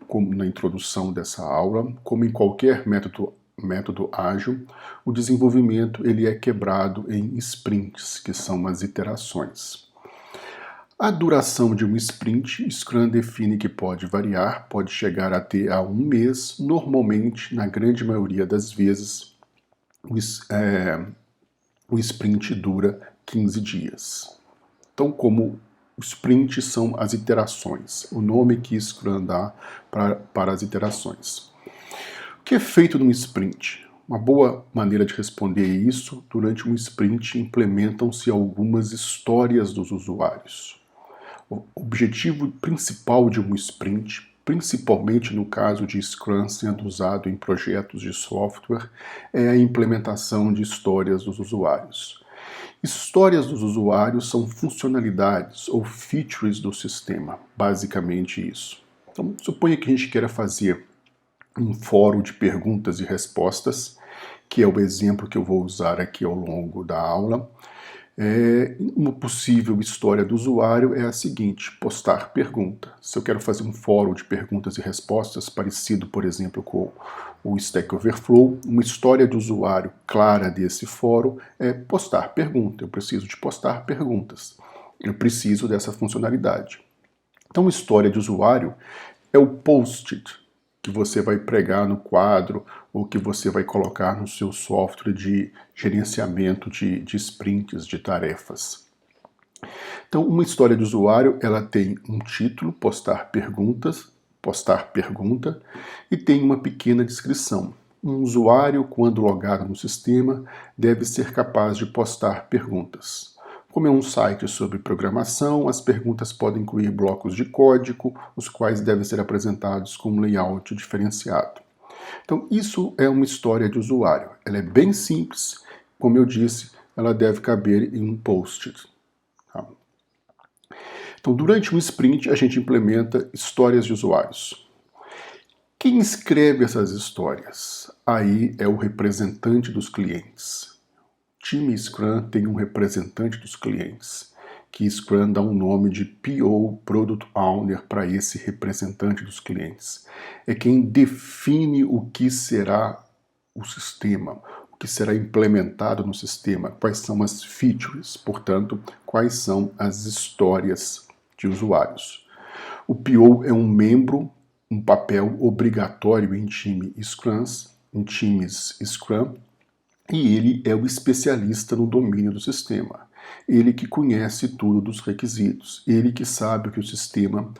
na introdução dessa aula, como em qualquer método ágil, o desenvolvimento ele é quebrado em sprints, que são as iterações. A duração de um sprint, Scrum define que pode variar, pode chegar até a 1 mês. Normalmente, na grande maioria das vezes, o sprint dura 15 dias. Então, como o sprint são as iterações, o nome que Scrum dá para as iterações. O que é feito num sprint? Uma boa maneira de responder isso, durante um sprint implementam-se algumas histórias dos usuários. O objetivo principal de um sprint, principalmente no caso de Scrum sendo usado em projetos de software, é a implementação de histórias dos usuários. Histórias dos usuários são funcionalidades ou features do sistema, basicamente isso. Então, suponha que a gente queira fazer um fórum de perguntas e respostas, que é o exemplo que eu vou usar aqui ao longo da aula. Uma possível história do usuário é a seguinte: postar pergunta. Se eu quero fazer um fórum de perguntas e respostas parecido, por exemplo, com o Stack Overflow, uma história do usuário clara desse fórum é postar pergunta. Eu preciso de postar perguntas. Eu preciso dessa funcionalidade. Então, história de usuário é o post-it que você vai pregar no quadro ou que você vai colocar no seu software de gerenciamento de sprints, de tarefas. Então, uma história de usuário, ela tem um título, postar pergunta, e tem uma pequena descrição. Um usuário, quando logado no sistema, deve ser capaz de postar perguntas. Como é um site sobre programação, as perguntas podem incluir blocos de código, os quais devem ser apresentados com um layout diferenciado. Então, isso é uma história de usuário. Ela é bem simples, como eu disse, ela deve caber em um post-it. Tá? Então, durante um sprint, a gente implementa histórias de usuários. Quem escreve essas histórias? Aí é o representante dos clientes. Time Scrum tem um representante dos clientes, que Scrum dá um nome de PO, Product Owner, para esse representante dos clientes. É quem define o que será o sistema, o que será implementado no sistema, quais são as features, portanto, quais são as histórias de usuários. O PO é um membro, um papel obrigatório em times Scrum, e ele é o especialista no domínio do sistema. Ele que conhece tudo dos requisitos. Ele que sabe o que o sistema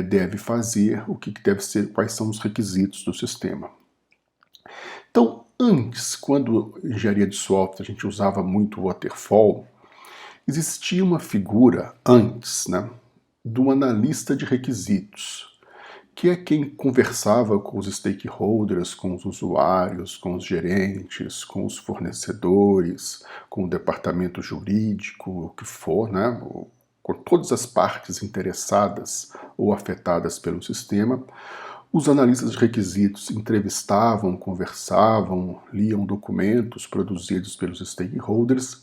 deve fazer, o que deve ser, quais são os requisitos do sistema. Então, antes, quando em engenharia de software a gente usava muito o waterfall, existia uma figura antes, né, do analista de requisitos, que é quem conversava com os stakeholders, com os usuários, com os gerentes, com os fornecedores, com o departamento jurídico, o que for, né? Com todas as partes interessadas ou afetadas pelo sistema. Os analistas de requisitos entrevistavam, conversavam, liam documentos produzidos pelos stakeholders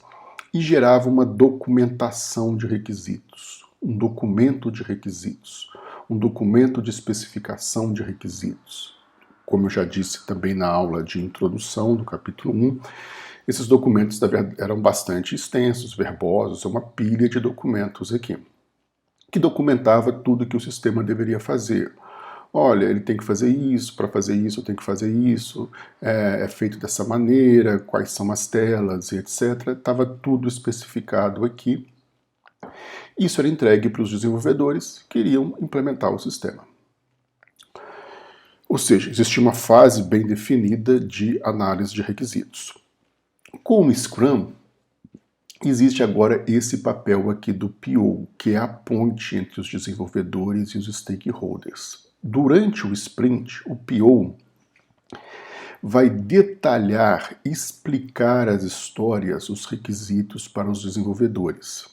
e geravam uma documentação de requisitos, um documento de requisitos, um documento de especificação de requisitos. Como eu já disse também na aula de introdução do capítulo 1, esses documentos eram bastante extensos, verbosos, uma pilha de documentos aqui, que documentava tudo que o sistema deveria fazer. Olha, ele tem que fazer isso, para fazer isso tem que fazer isso, é feito dessa maneira, quais são as telas e etc. Estava tudo especificado aqui. Isso era entregue para os desenvolvedores que iriam implementar o sistema. Ou seja, existia uma fase bem definida de análise de requisitos. Com o Scrum, existe agora esse papel aqui do PO, que é a ponte entre os desenvolvedores e os stakeholders. Durante o sprint, o PO vai detalhar, explicar as histórias, os requisitos para os desenvolvedores.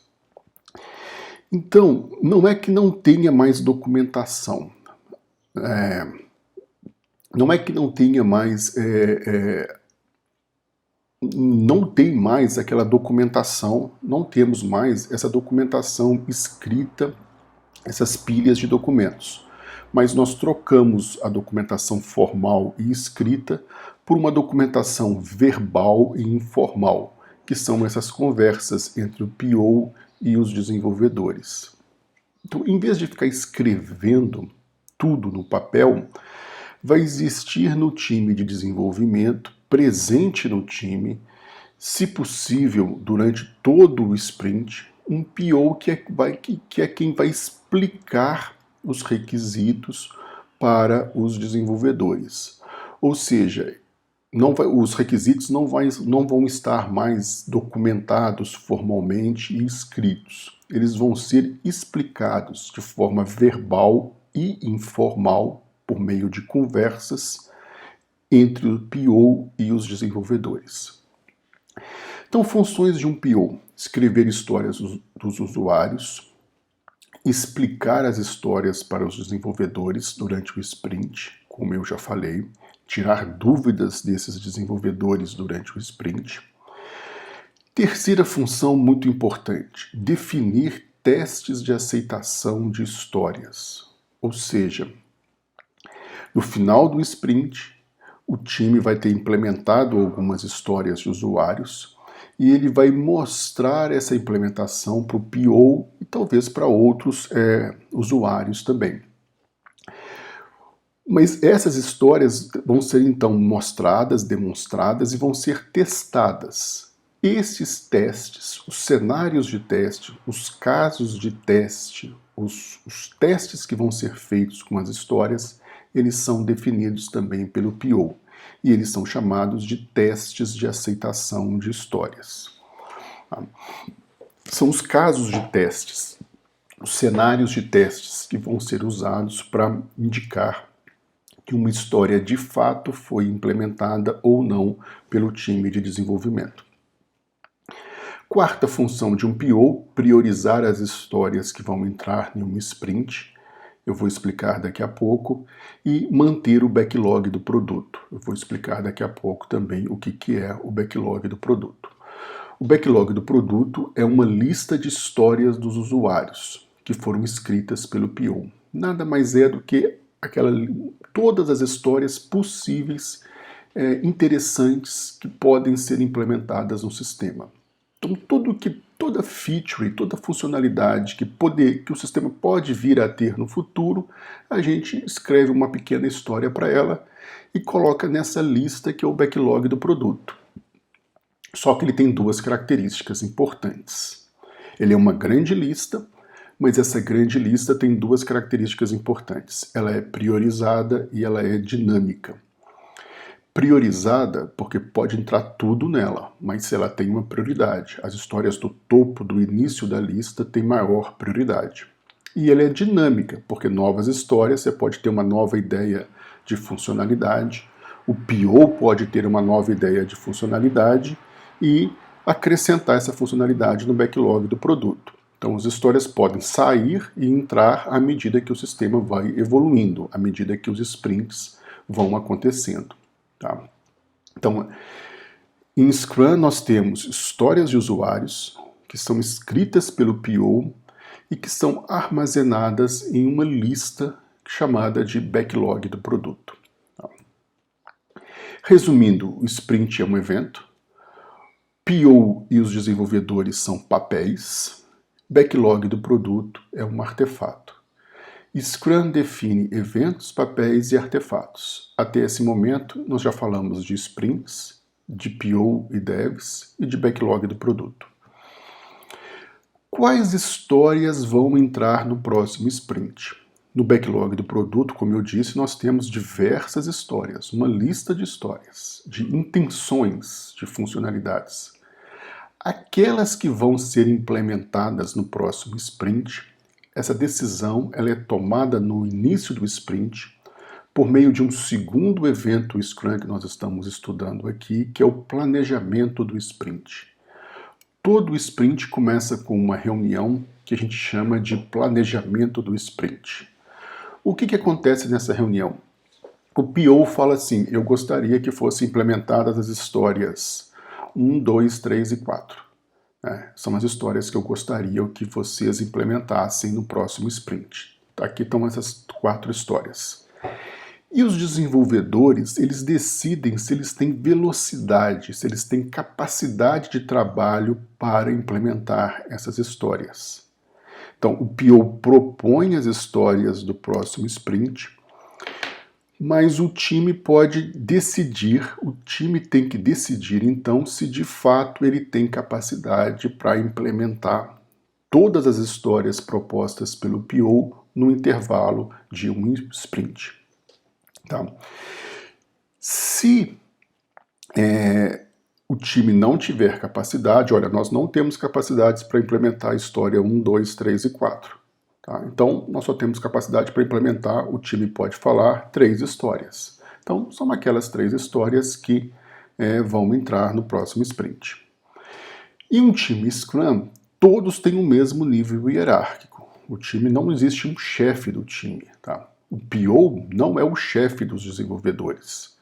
Então, não é que não tenha mais documentação, não é que não tenha mais, não tem mais aquela documentação, não temos mais essa documentação escrita, essas pilhas de documentos. Mas nós trocamos a documentação formal e escrita por uma documentação verbal e informal, que são essas conversas entre o PO e os desenvolvedores. Então, em vez de ficar escrevendo tudo no papel, vai existir no time de desenvolvimento, presente no time, se possível, durante todo o sprint, um PO que é quem vai explicar os requisitos para os desenvolvedores. Ou seja, os requisitos não vão estar mais documentados formalmente e escritos. Eles vão ser explicados de forma verbal e informal, por meio de conversas entre o PO e os desenvolvedores. Então, funções de um PO: escrever histórias dos usuários, explicar as histórias para os desenvolvedores durante o sprint, como eu já falei, tirar dúvidas desses desenvolvedores durante o sprint. Terceira função muito importante: definir testes de aceitação de histórias. Ou seja, no final do sprint, o time vai ter implementado algumas histórias de usuários e ele vai mostrar essa implementação para o PO e talvez para outros usuários também. Mas essas histórias vão ser então mostradas, demonstradas e vão ser testadas. Esses testes, os cenários de teste, os casos de teste, os testes que vão ser feitos com as histórias, eles são definidos também pelo PO. E eles são chamados de testes de aceitação de histórias. São os casos de testes, os cenários de testes que vão ser usados para indicar que uma história de fato foi implementada ou não pelo time de desenvolvimento. Quarta função de um PO: priorizar as histórias que vão entrar em um sprint. Eu vou explicar daqui a pouco. E manter o backlog do produto. Eu vou explicar daqui a pouco também o que é o backlog do produto. O backlog do produto é uma lista de histórias dos usuários que foram escritas pelo PO. Nada mais é do que todas as histórias possíveis, interessantes, que podem ser implementadas no sistema. Então, toda feature, toda funcionalidade que o sistema pode vir a ter no futuro, a gente escreve uma pequena história para ela e coloca nessa lista que é o backlog do produto. Só que ele tem duas características importantes. Ele é uma grande lista, mas essa grande lista tem duas características importantes. Ela é priorizada e ela é dinâmica. Priorizada porque pode entrar tudo nela, mas se ela tem uma prioridade. As histórias do topo, do início da lista, têm maior prioridade. E ela é dinâmica, porque novas histórias, você pode ter uma nova ideia de funcionalidade, o PO pode ter uma nova ideia de funcionalidade e acrescentar essa funcionalidade no backlog do produto. Então, as histórias podem sair e entrar à medida que o sistema vai evoluindo, à medida que os sprints vão acontecendo. Tá? Então, em Scrum nós temos histórias de usuários que são escritas pelo PO e que são armazenadas em uma lista chamada de backlog do produto. Tá? Resumindo, o sprint é um evento, PO e os desenvolvedores são papéis, backlog do produto é um artefato. Scrum define eventos, papéis e artefatos. Até esse momento, nós já falamos de sprints, de PO e devs e de backlog do produto. Quais histórias vão entrar no próximo sprint? No backlog do produto, como eu disse, nós temos diversas histórias, uma lista de histórias, de intenções, de funcionalidades. Aquelas que vão ser implementadas no próximo sprint, essa decisão ela é tomada no início do sprint por meio de um segundo evento Scrum que nós estamos estudando aqui, que é o planejamento do sprint. Todo sprint começa com uma reunião que a gente chama de planejamento do sprint. O que acontece nessa reunião? O PO fala assim, eu gostaria que fossem implementadas as histórias 1, 2, 3 e 4. São as histórias que eu gostaria que vocês implementassem no próximo sprint. Aqui estão essas 4 histórias. E os desenvolvedores, eles decidem se eles têm velocidade, se eles têm capacidade de trabalho para implementar essas histórias. Então, o PO propõe as histórias do próximo sprint, mas o time pode decidir, o time tem que decidir então se de fato ele tem capacidade para implementar todas as histórias propostas pelo PO no intervalo de um sprint. Tá? Se o time não tiver capacidade, olha, nós não temos capacidades para implementar a história 1, 2, 3 e 4. Tá? Então, nós só temos capacidade para implementar, o time pode falar, 3 histórias. Então, são aquelas 3 histórias que vão entrar no próximo sprint. Em um time Scrum, todos têm o mesmo nível hierárquico. O time não existe um chefe do time. Tá? O PO não é o chefe dos desenvolvedores.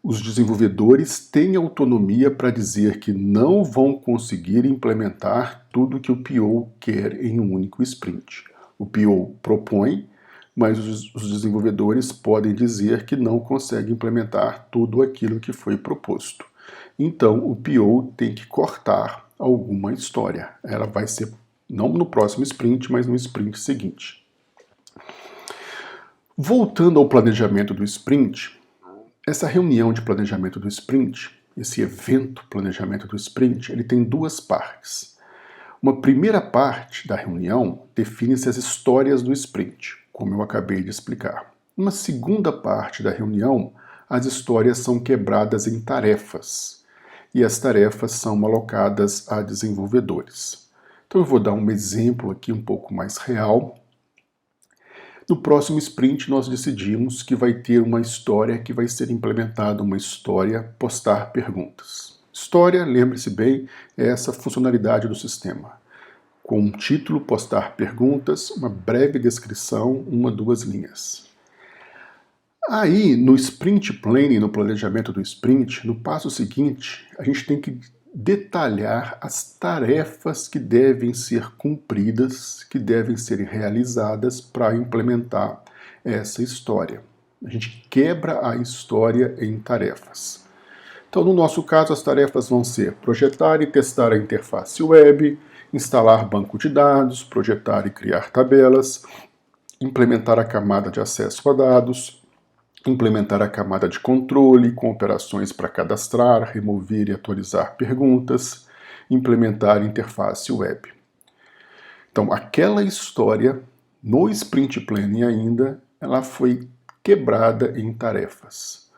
Os desenvolvedores têm autonomia para dizer que não vão conseguir implementar tudo que o PO quer em um único sprint. O PO propõe, mas os desenvolvedores podem dizer que não conseguem implementar tudo aquilo que foi proposto. Então, o PO tem que cortar alguma história. Ela vai ser, não no próximo sprint, mas no sprint seguinte. Voltando ao planejamento do sprint, essa reunião de planejamento do sprint, esse evento planejamento do sprint, ele tem 2 partes. Uma primeira parte da reunião define-se as histórias do sprint, como eu acabei de explicar. Uma segunda parte da reunião, as histórias são quebradas em tarefas, e as tarefas são alocadas a desenvolvedores. Então eu vou dar um exemplo aqui um pouco mais real. No próximo sprint nós decidimos que vai ter uma história que vai ser implementada, uma história postar perguntas. História, lembre-se bem, é essa funcionalidade do sistema. Com um título, postar perguntas, uma breve descrição, 1, 2 linhas. Aí, no sprint planning, no planejamento do sprint, no passo seguinte, a gente tem que detalhar as tarefas que devem ser cumpridas, que devem ser realizadas para implementar essa história. A gente quebra a história em tarefas. Então, no nosso caso, as tarefas vão ser projetar e testar a interface web, instalar banco de dados, projetar e criar tabelas, implementar a camada de acesso a dados, implementar a camada de controle com operações para cadastrar, remover e atualizar perguntas, implementar a interface web. Então, aquela história, no Sprint Planning ainda, ela foi quebrada em tarefas.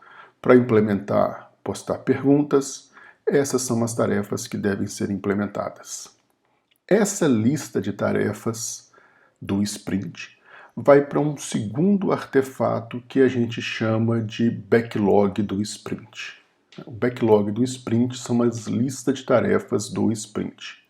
Para implementar, postar perguntas, essas são as tarefas que devem ser implementadas. Essa lista de tarefas do sprint, vai para um segundo artefato que a gente chama de backlog do sprint. O backlog do sprint são as listas de tarefas do sprint.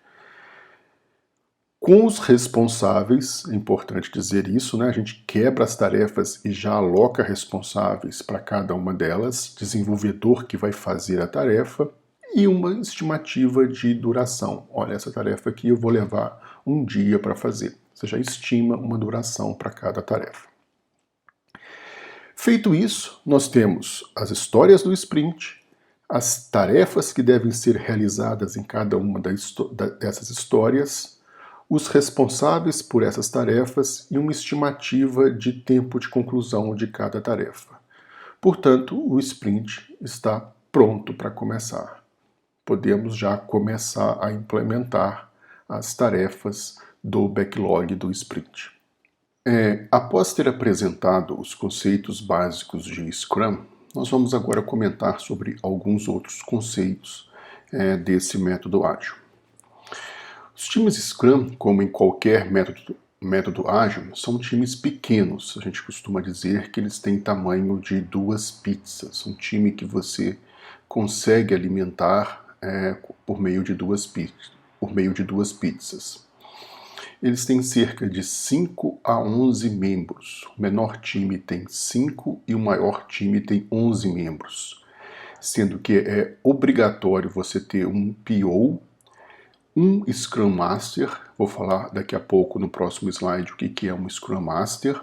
Com os responsáveis, é importante dizer isso, né? A gente quebra as tarefas e já aloca responsáveis para cada uma delas, desenvolvedor que vai fazer a tarefa, e uma estimativa de duração. Olha, essa tarefa aqui eu vou levar um dia para fazer. Você já estima uma duração para cada tarefa. Feito isso, nós temos as histórias do sprint, as tarefas que devem ser realizadas em cada uma dessas histórias, os responsáveis por essas tarefas e uma estimativa de tempo de conclusão de cada tarefa. Portanto, o sprint está pronto para começar. Podemos já começar a implementar as tarefas do backlog do sprint. Após ter apresentado os conceitos básicos de Scrum, nós vamos agora comentar sobre alguns outros conceitos desse método ágil. Os times Scrum, como em qualquer método ágil, são times pequenos. A gente costuma dizer que eles têm tamanho de 2 pizzas. Um time que você consegue alimentar por meio de duas pizzas. Eles têm cerca de 5 a 11 membros. O menor time tem 5 e o maior time tem 11 membros. Sendo que é obrigatório você ter um PO, um Scrum Master, vou falar daqui a pouco no próximo slide o que é um Scrum Master,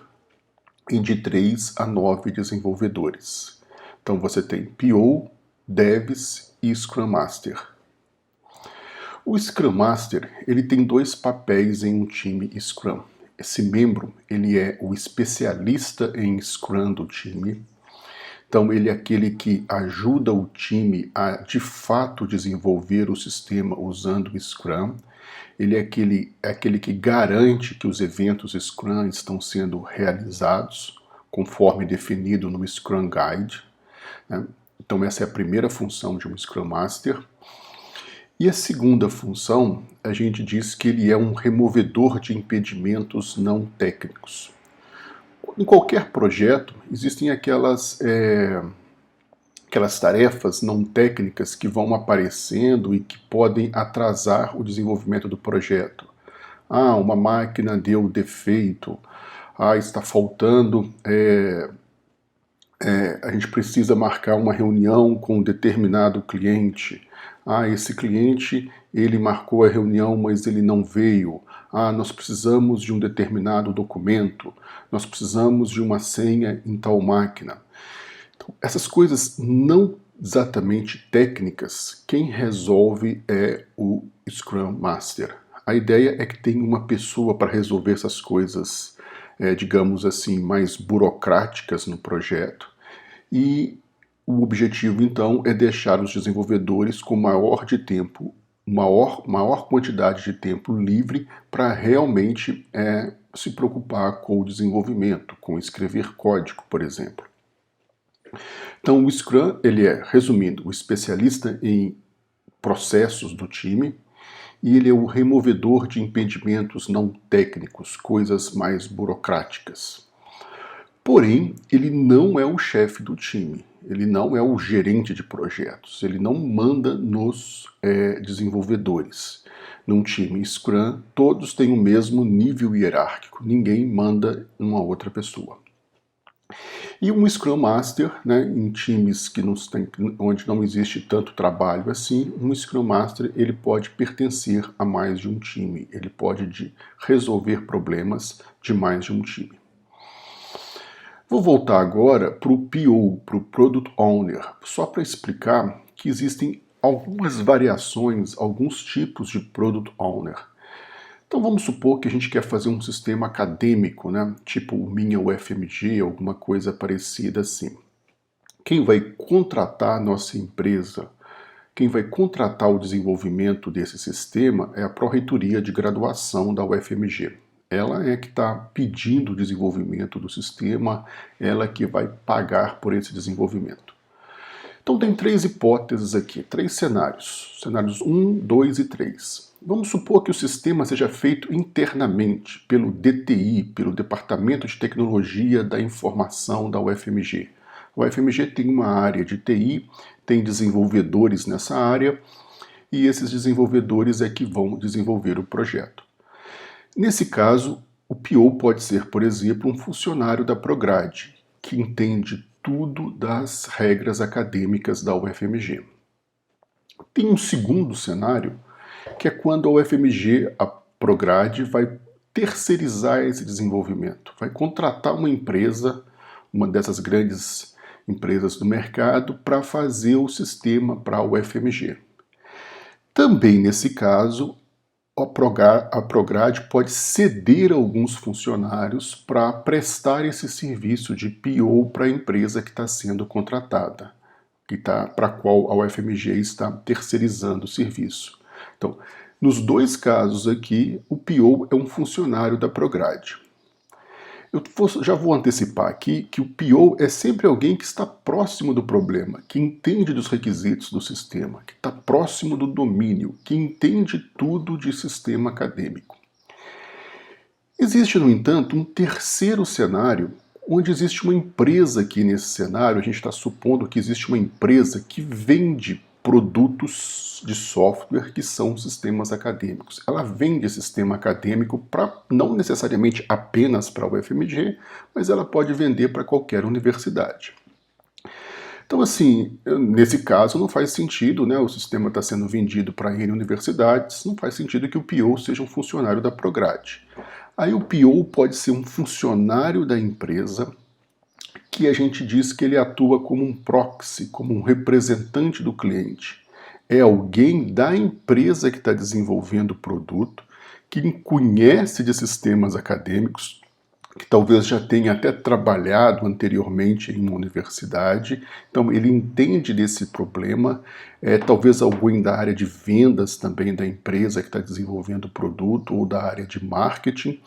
e de 3 a 9 desenvolvedores. Então você tem PO, Devs e Scrum Master. O Scrum Master ele tem 2 papéis em um time Scrum. Esse membro ele é o especialista em Scrum do time. Então ele é aquele que ajuda o time a de fato desenvolver o sistema usando o Scrum. Ele é aquele que garante que os eventos Scrum estão sendo realizados conforme definido no Scrum Guide, né? Então essa é a primeira função de um Scrum Master. E a segunda função, a gente diz que ele é um removedor de impedimentos não técnicos. Em qualquer projeto, existem aquelas tarefas não técnicas que vão aparecendo e que podem atrasar o desenvolvimento do projeto. Uma máquina deu defeito. Está faltando... a gente precisa marcar uma reunião com um determinado cliente. Esse cliente, ele marcou a reunião, mas ele não veio. Nós precisamos de um determinado documento. Nós precisamos de uma senha em tal máquina. Então, essas coisas não exatamente técnicas, quem resolve é o Scrum Master. A ideia é que tem uma pessoa para resolver essas coisas, digamos assim, mais burocráticas no projeto. E o objetivo, então, é deixar os desenvolvedores com maior quantidade de tempo livre para realmente se preocupar com o desenvolvimento, com escrever código, por exemplo. Então, o Scrum, ele é, resumindo, o especialista em processos do time e ele é o removedor de impedimentos não técnicos, coisas mais burocráticas. Porém, ele não é o chefe do time, ele não é o gerente de projetos, ele não manda nos desenvolvedores. Num time Scrum, todos têm o mesmo nível hierárquico, ninguém manda uma outra pessoa. E um Scrum Master, né, em times onde não existe tanto trabalho assim, um Scrum Master ele pode pertencer a mais de um time, ele pode resolver problemas de mais de um time. Vou voltar agora para o PO, para o Product Owner, só para explicar que existem algumas variações, alguns tipos de Product Owner. Então vamos supor que a gente quer fazer um sistema acadêmico, né? Tipo o Minha UFMG, alguma coisa parecida assim. Quem vai contratar a nossa empresa, quem vai contratar o desenvolvimento desse sistema é a Pró-Reitoria de Graduação da UFMG. Ela é que está pedindo o desenvolvimento do sistema, ela que vai pagar por esse desenvolvimento. Então tem 3 hipóteses aqui, 3 cenários. Cenários 1, 2 e 3. Vamos supor que o sistema seja feito internamente pelo DTI, pelo Departamento de Tecnologia da Informação da UFMG. A UFMG tem uma área de TI, tem desenvolvedores nessa área, e esses desenvolvedores é que vão desenvolver o projeto. Nesse caso, o PO pode ser, por exemplo, um funcionário da Prograde, que entende tudo das regras acadêmicas da UFMG. Tem um segundo cenário, que é quando a UFMG, a Prograde, vai terceirizar esse desenvolvimento, vai contratar uma empresa, uma dessas grandes empresas do mercado, para fazer o sistema para a UFMG. Também nesse caso, a Prograde pode ceder alguns funcionários para prestar esse serviço de PO para a empresa que está sendo contratada, para a qual a UFMG está terceirizando o serviço. Então, nos dois casos aqui, o PO é um funcionário da Prograde. Já vou antecipar aqui que o PO é sempre alguém que está próximo do problema, que entende dos requisitos do sistema, que está próximo do domínio, que entende tudo de sistema acadêmico. Existe, no entanto, um terceiro cenário, onde existe uma empresa aqui nesse cenário. A gente está supondo que existe uma empresa que vende produtos de software que são sistemas acadêmicos. Ela vende sistema acadêmico não necessariamente apenas para a UFMG, mas ela pode vender para qualquer universidade. Então, assim, nesse caso não faz sentido, né? O sistema está sendo vendido para N universidades, não faz sentido que o PO seja um funcionário da Prograde. Aí o PO pode ser um funcionário da empresa, que a gente diz que ele atua como um proxy, como um representante do cliente. É alguém da empresa que está desenvolvendo o produto, que conhece de sistemas acadêmicos, que talvez já tenha até trabalhado anteriormente em uma universidade, então ele entende desse problema, talvez alguém da área de vendas também da empresa que está desenvolvendo o produto, ou da área de marketing.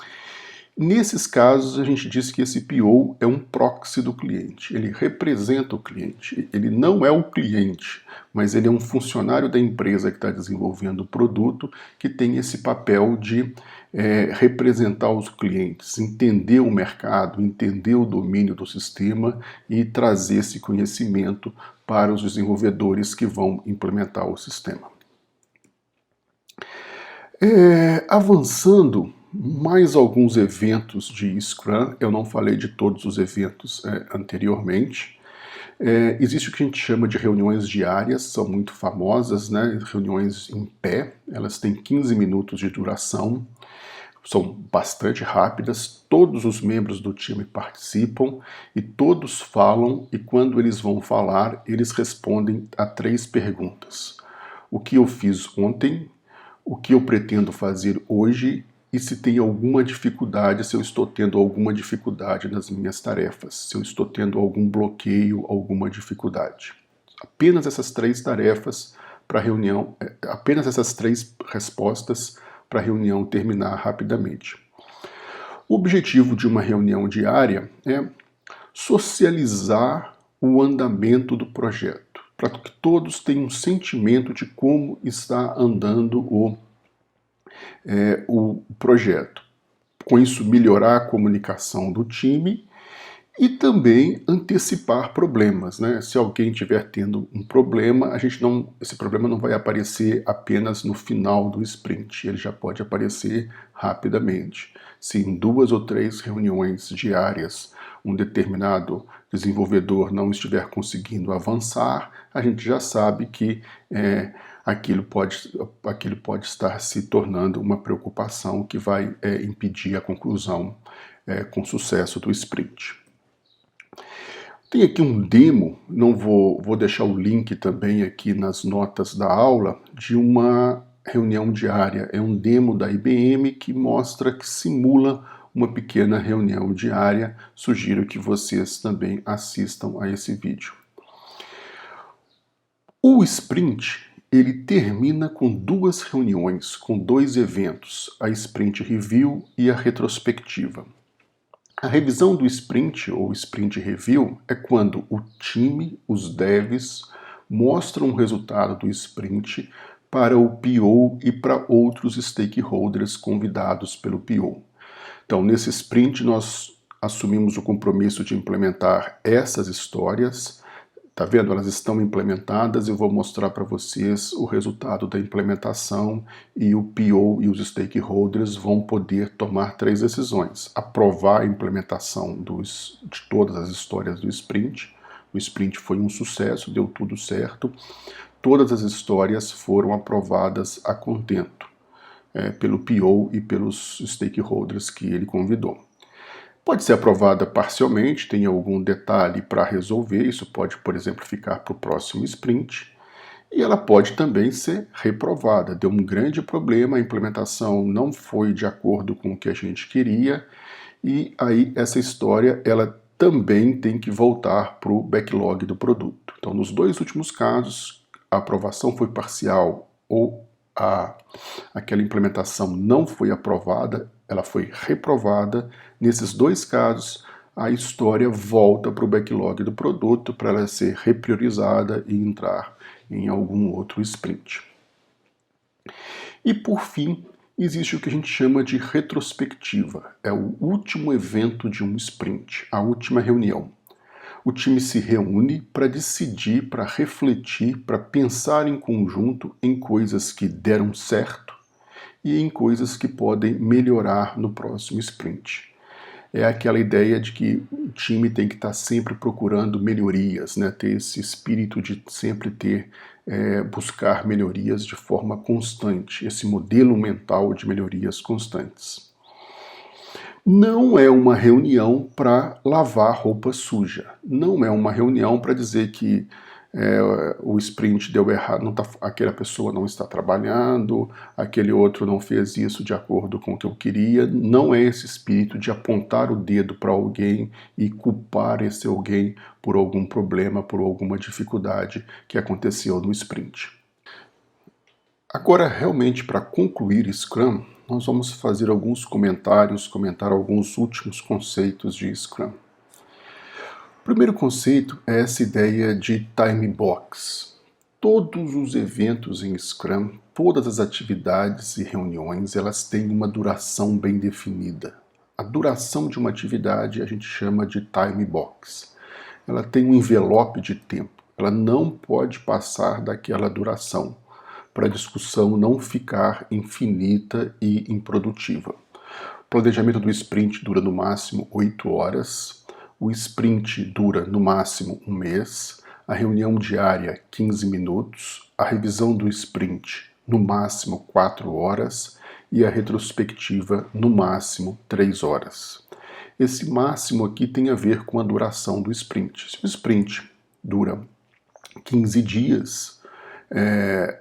Nesses casos, a gente diz que esse PO é um proxy do cliente, ele representa o cliente, ele não é o cliente, mas ele é um funcionário da empresa que está desenvolvendo o produto, que tem esse papel de representar os clientes, entender o mercado, entender o domínio do sistema e trazer esse conhecimento para os desenvolvedores que vão implementar o sistema. Avançando, mais alguns eventos de Scrum. Eu não falei de todos os eventos anteriormente. Existe o que a gente chama de reuniões diárias, são muito famosas, né? Reuniões em pé, elas têm 15 minutos de duração, são bastante rápidas, todos os membros do time participam e todos falam, e quando eles vão falar, eles respondem a 3 perguntas. O que eu fiz ontem, o que eu pretendo fazer hoje e se tem alguma dificuldade, se eu estou tendo alguma dificuldade nas minhas tarefas, se eu estou tendo algum bloqueio, alguma dificuldade. Apenas essas 3 tarefas para a reunião, apenas essas 3 respostas para a reunião terminar rapidamente. O objetivo de uma reunião diária é socializar o andamento do projeto, para que todos tenham um sentimento de como está andando o projeto. Com isso, melhorar a comunicação do time e também antecipar problemas, né? Se alguém estiver tendo um problema, esse problema não vai aparecer apenas no final do sprint, ele já pode aparecer rapidamente. Se em 2 ou 3 reuniões diárias um determinado desenvolvedor não estiver conseguindo avançar, a gente já sabe que aquilo pode estar se tornando uma preocupação que vai impedir a conclusão com sucesso do sprint. Tem aqui um demo, não vou deixar o link também aqui nas notas da aula, de uma reunião diária. É um demo da IBM que mostra, que simula uma pequena reunião diária. Sugiro que vocês também assistam a esse vídeo. O sprint, ele termina com 2 reuniões, com 2 eventos, a Sprint Review e a retrospectiva. A revisão do sprint, ou sprint review, é quando o time, os devs, mostram o resultado do sprint para o PO e para outros stakeholders convidados pelo PO. Então, nesse sprint, nós assumimos o compromisso de implementar essas histórias. Tá vendo? Elas estão implementadas. Eu vou mostrar para vocês o resultado da implementação e o PO e os stakeholders vão poder tomar 3 decisões. Aprovar a implementação de todas as histórias do sprint. O sprint foi um sucesso, deu tudo certo. Todas as histórias foram aprovadas a contento pelo PO e pelos stakeholders que ele convidou. Pode ser aprovada parcialmente, tem algum detalhe para resolver, isso pode, por exemplo, ficar para o próximo sprint. E ela pode também ser reprovada. Deu um grande problema, a implementação não foi de acordo com o que a gente queria, e aí essa história ela também tem que voltar para o backlog do produto. Então, nos 2 últimos casos, a aprovação foi parcial ou aquela implementação não foi aprovada, ela foi reprovada. Nesses 2 casos, a história volta para o backlog do produto para ela ser repriorizada e entrar em algum outro sprint. E por fim, existe o que a gente chama de retrospectiva. É o último evento de um sprint, a última reunião. O time se reúne para decidir, para refletir, para pensar em conjunto em coisas que deram certo e em coisas que podem melhorar no próximo sprint. É aquela ideia de que o time tem que estar sempre procurando melhorias, né? Ter esse espírito de sempre buscar melhorias de forma constante, esse modelo mental de melhorias constantes. Não é uma reunião para lavar roupa suja. Não é uma reunião para dizer que o sprint deu errado, aquela pessoa não está trabalhando, aquele outro não fez isso de acordo com o que eu queria. Não é esse espírito de apontar o dedo para alguém e culpar esse alguém por algum problema, por alguma dificuldade que aconteceu no sprint. Agora, realmente, para concluir Scrum, nós vamos fazer alguns comentários, comentar alguns últimos conceitos de Scrum. O primeiro conceito é essa ideia de time box. Todos os eventos em Scrum, todas as atividades e reuniões, elas têm uma duração bem definida. A duração de uma atividade a gente chama de time box. Ela tem um envelope de tempo, ela não pode passar daquela duração, para a discussão não ficar infinita e improdutiva. O planejamento do sprint dura no máximo 8 horas, o sprint dura no máximo 1 mês, a reunião diária 15 minutos, a revisão do sprint no máximo 4 horas e a retrospectiva no máximo 3 horas. Esse máximo aqui tem a ver com a duração do sprint. Se o sprint dura 15 dias,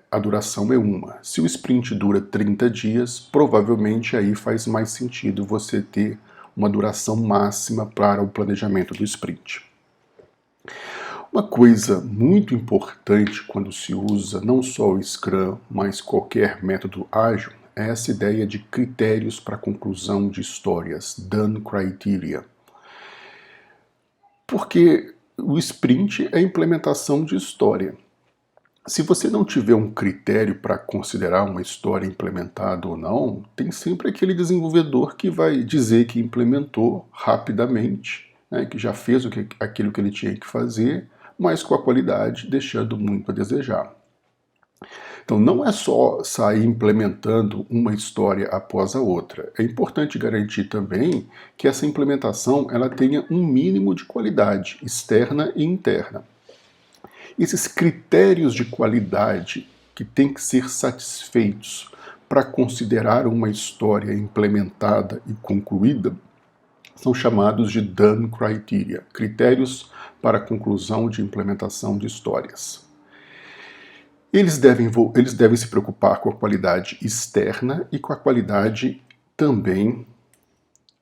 a duração é 1. Se o sprint dura 30 dias, provavelmente aí faz mais sentido você ter uma duração máxima para o planejamento do sprint. Uma coisa muito importante quando se usa não só o Scrum, mas qualquer método ágil, é essa ideia de critérios para conclusão de histórias, done criteria. Porque o sprint é a implementação de história. Se você não tiver um critério para considerar uma história implementada ou não, tem sempre aquele desenvolvedor que vai dizer que implementou rapidamente, né, que já fez aquilo que ele tinha que fazer, mas com a qualidade deixando muito a desejar. Então não é só sair implementando uma história após a outra. É importante garantir também que essa implementação ela tenha um mínimo de qualidade externa e interna. Esses critérios de qualidade que têm que ser satisfeitos para considerar uma história implementada e concluída são chamados de done criteria, critérios para a conclusão de implementação de histórias. Eles devem se preocupar com a qualidade externa e com a qualidade também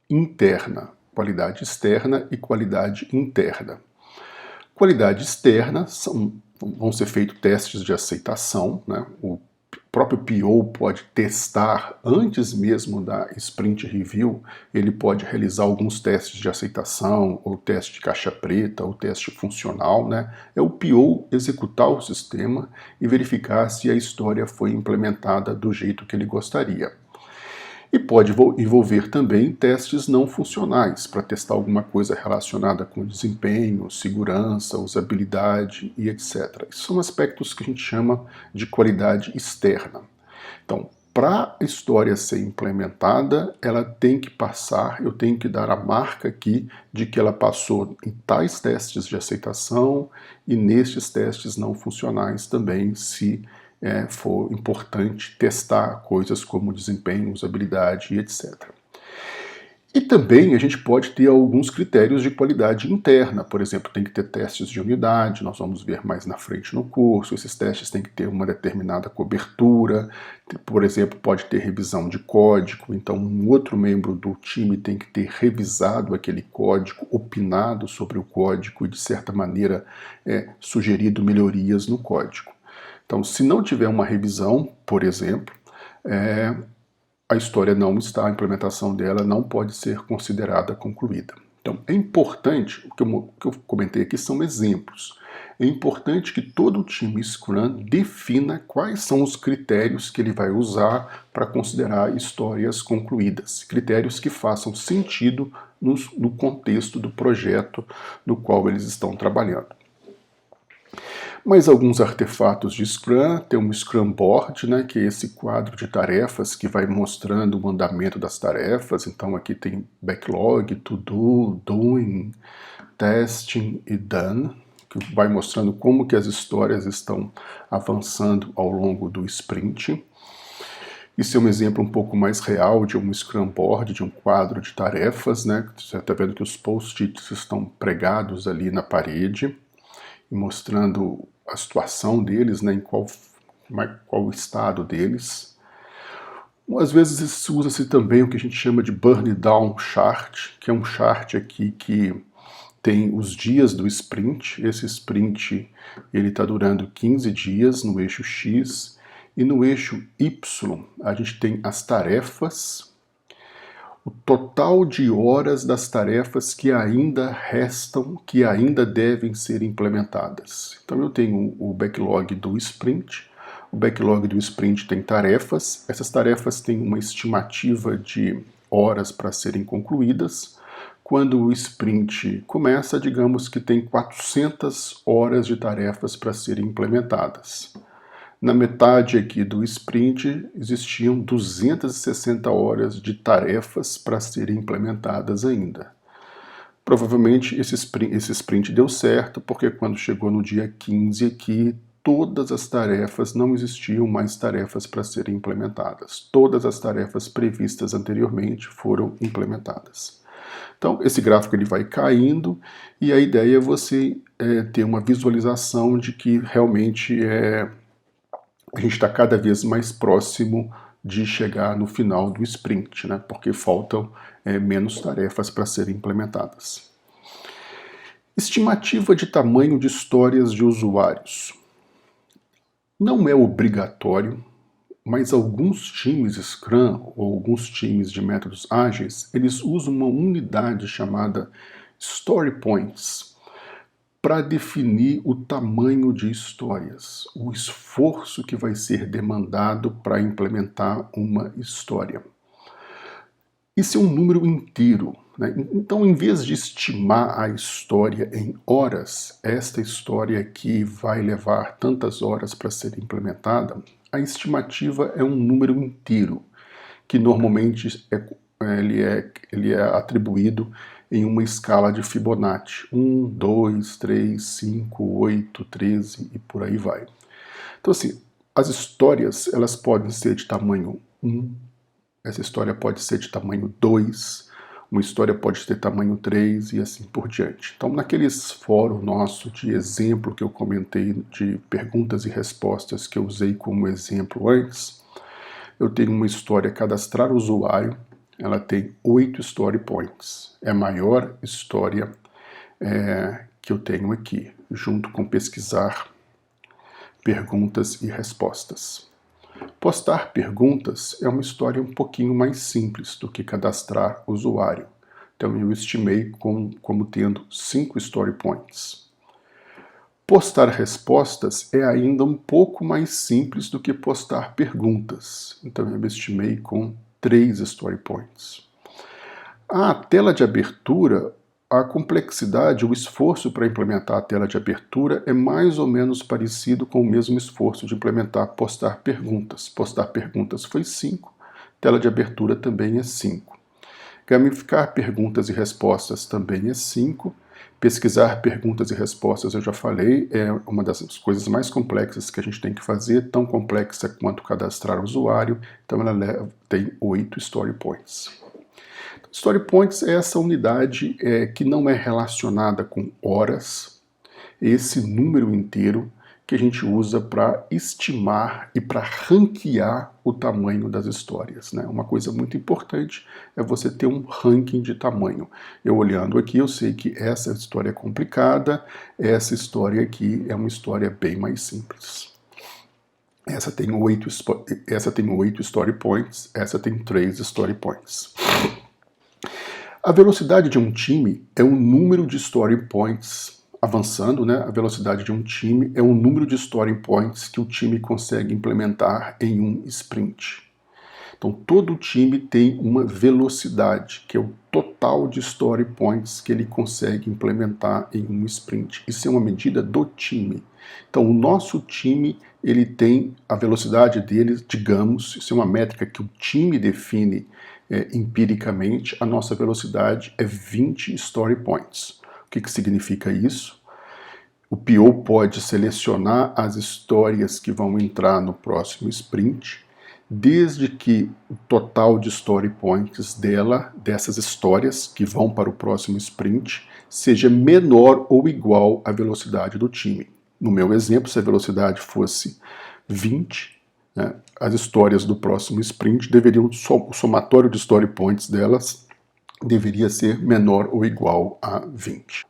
interna, qualidade externa e qualidade interna. Qualidade externa vão ser feitos testes de aceitação, né? O próprio PO pode testar antes mesmo da Sprint Review, ele pode realizar alguns testes de aceitação, ou teste de caixa preta, ou teste funcional, né? É o PO executar o sistema e verificar se a história foi implementada do jeito que ele gostaria. E pode envolver também testes não funcionais, para testar alguma coisa relacionada com desempenho, segurança, usabilidade e etc. Esses são aspectos que a gente chama de qualidade externa. Então, para a história ser implementada, ela tem que passar, eu tenho que dar a marca aqui de que ela passou em tais testes de aceitação e nestes testes não funcionais também, se for importante testar coisas como desempenho, usabilidade e etc. E também a gente pode ter alguns critérios de qualidade interna, por exemplo, tem que ter testes de unidade, nós vamos ver mais na frente no curso, esses testes têm que ter uma determinada cobertura, por exemplo, pode ter revisão de código, então um outro membro do time tem que ter revisado aquele código, opinado sobre o código e de certa maneira sugerido melhorias no código. Então, se não tiver uma revisão, por exemplo, a história não está, a implementação dela não pode ser considerada concluída. Então, é importante, o que eu comentei aqui são exemplos. É importante que todo o time Scrum defina quais são os critérios que ele vai usar para considerar histórias concluídas. Critérios que façam sentido no contexto do projeto no qual eles estão trabalhando. Mas alguns artefatos de Scrum, tem um Scrum Board, né, que é esse quadro de tarefas que vai mostrando o andamento das tarefas. Então aqui tem backlog, to do, doing, testing e done, que vai mostrando como que as histórias estão avançando ao longo do sprint. Isso é um exemplo um pouco mais real de um Scrum Board, de um quadro de tarefas, né? Você está vendo que os post-its estão pregados ali na parede, mostrando a situação deles, né, em qual o estado deles. Às vezes usa-se também o que a gente chama de Burn Down Chart, que é um chart aqui que tem os dias do sprint. Esse sprint está durando 15 dias no eixo X, e no eixo Y a gente tem as tarefas, o total de horas das tarefas que ainda restam, que ainda devem ser implementadas. Então eu tenho o backlog do sprint. O backlog do sprint tem tarefas. Essas tarefas têm uma estimativa de horas para serem concluídas. Quando o sprint começa, digamos que tem 400 horas de tarefas para serem implementadas. Na metade aqui do sprint, existiam 260 horas de tarefas para serem implementadas ainda. Provavelmente esse sprint deu certo, porque quando chegou no dia 15 aqui, todas as tarefas, não existiam mais tarefas para serem implementadas. Todas as tarefas previstas anteriormente foram implementadas. Então, esse gráfico ele vai caindo, e a ideia é você ter uma visualização de que realmente a gente está cada vez mais próximo de chegar no final do sprint, né? Porque faltam menos tarefas para serem implementadas. Estimativa de tamanho de histórias de usuários. Não é obrigatório, mas alguns times Scrum ou alguns times de métodos ágeis, eles usam uma unidade chamada Story Points para definir o tamanho de histórias, o esforço que vai ser demandado para implementar uma história. Isso é um número inteiro, né? Então, em vez de estimar a história em horas, esta história aqui vai levar tantas horas para ser implementada, a estimativa é um número inteiro, que normalmente ele é atribuído em uma escala de Fibonacci, 1, 2, 3, 5, 8, 13 e por aí vai. Então assim, as histórias elas podem ser de tamanho 1, essa história pode ser de tamanho 2, uma história pode ter tamanho 3 e assim por diante. Então naqueles fórum nosso de exemplo que eu comentei, de perguntas e respostas que eu usei como exemplo antes, eu tenho uma história cadastrar usuário, ela tem 8 story points. É a maior história que eu tenho aqui, junto com pesquisar perguntas e respostas. Postar perguntas é uma história um pouquinho mais simples do que cadastrar usuário. Então eu estimei como tendo 5 story points. Postar respostas é ainda um pouco mais simples do que postar perguntas. Então eu estimei com 3 story points. A tela de abertura, a complexidade, o esforço para implementar a tela de abertura é mais ou menos parecido com o mesmo esforço de implementar postar perguntas. Postar perguntas foi 5, tela de abertura também é 5. Gamificar perguntas e respostas também é 5. Pesquisar perguntas e respostas, eu já falei, é uma das coisas mais complexas que a gente tem que fazer, tão complexa quanto cadastrar o usuário, então ela tem 8 story points. Story Points é essa unidade que não é relacionada com horas, esse número inteiro que a gente usa para estimar e para ranquear o tamanho das histórias, né? Uma coisa muito importante é você ter um ranking de tamanho. Eu olhando aqui, eu sei que essa história é complicada, essa história aqui é uma história bem mais simples. Essa tem 8 story points, essa tem 3 story points. A velocidade de um time é o número de story points avançando, né? A velocidade de um time é o número de story points que o time consegue implementar em um sprint. Então, todo time tem uma velocidade, que é o total de story points que ele consegue implementar em um sprint. Isso é uma medida do time. Então, o nosso time, ele tem a velocidade dele, digamos, isso é uma métrica que o time define empiricamente, a nossa velocidade é 20 story points. O que significa isso? O PO pode selecionar as histórias que vão entrar no próximo sprint, desde que o total de story points dessas histórias que vão para o próximo sprint, seja menor ou igual à velocidade do time. No meu exemplo, se a velocidade fosse 20, né, as histórias do próximo sprint deveriam, o somatório de story points delas deveria ser menor ou igual a 20.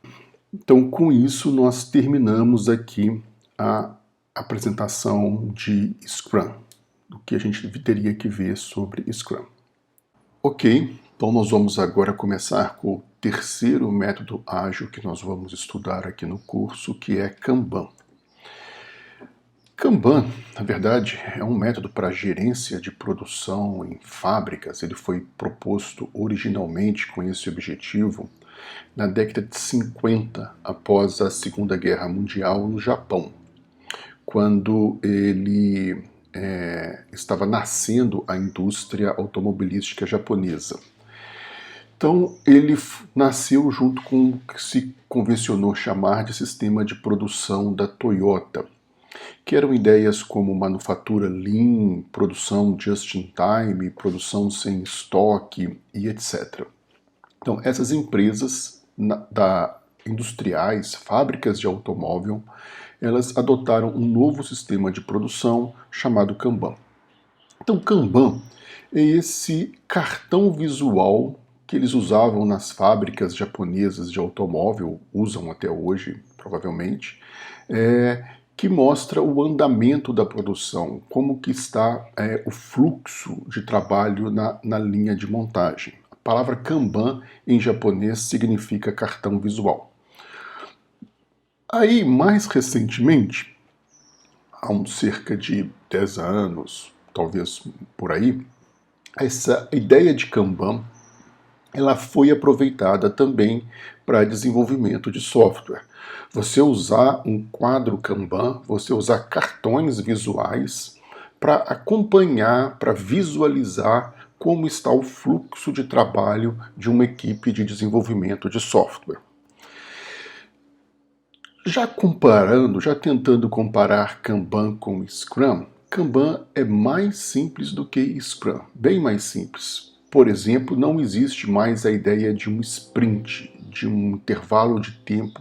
Então, com isso, nós terminamos aqui a apresentação de Scrum, do que a gente teria que ver sobre Scrum. Ok, então nós vamos agora começar com o terceiro método ágil que nós vamos estudar aqui no curso, que é Kanban. Kanban, na verdade, é um método para gerência de produção em fábricas. Ele foi proposto originalmente com esse objetivo na década de 50, após a Segunda Guerra Mundial no Japão, quando ele estava nascendo a indústria automobilística japonesa. Então, ele nasceu junto com o que se convencionou chamar de sistema de produção da Toyota, que eram ideias como manufatura lean, produção just-in-time, produção sem estoque e etc. Então, essas empresas industriais, fábricas de automóvel, elas adotaram um novo sistema de produção chamado Kanban. Então, Kanban é esse cartão visual que eles usavam nas fábricas japonesas de automóvel, usam até hoje, provavelmente, que mostra o andamento da produção, como que está o fluxo de trabalho na linha de montagem. A palavra Kanban em japonês significa cartão visual. Aí, mais recentemente, há cerca de 10 anos, talvez por aí, essa ideia de Kanban ela foi aproveitada também para desenvolvimento de software. Você usar um quadro Kanban, você usar cartões visuais para acompanhar, para visualizar como está o fluxo de trabalho de uma equipe de desenvolvimento de software. Já tentando comparar Kanban com Scrum, Kanban é mais simples do que Scrum, bem mais simples. Por exemplo, não existe mais a ideia de um sprint, de um intervalo de tempo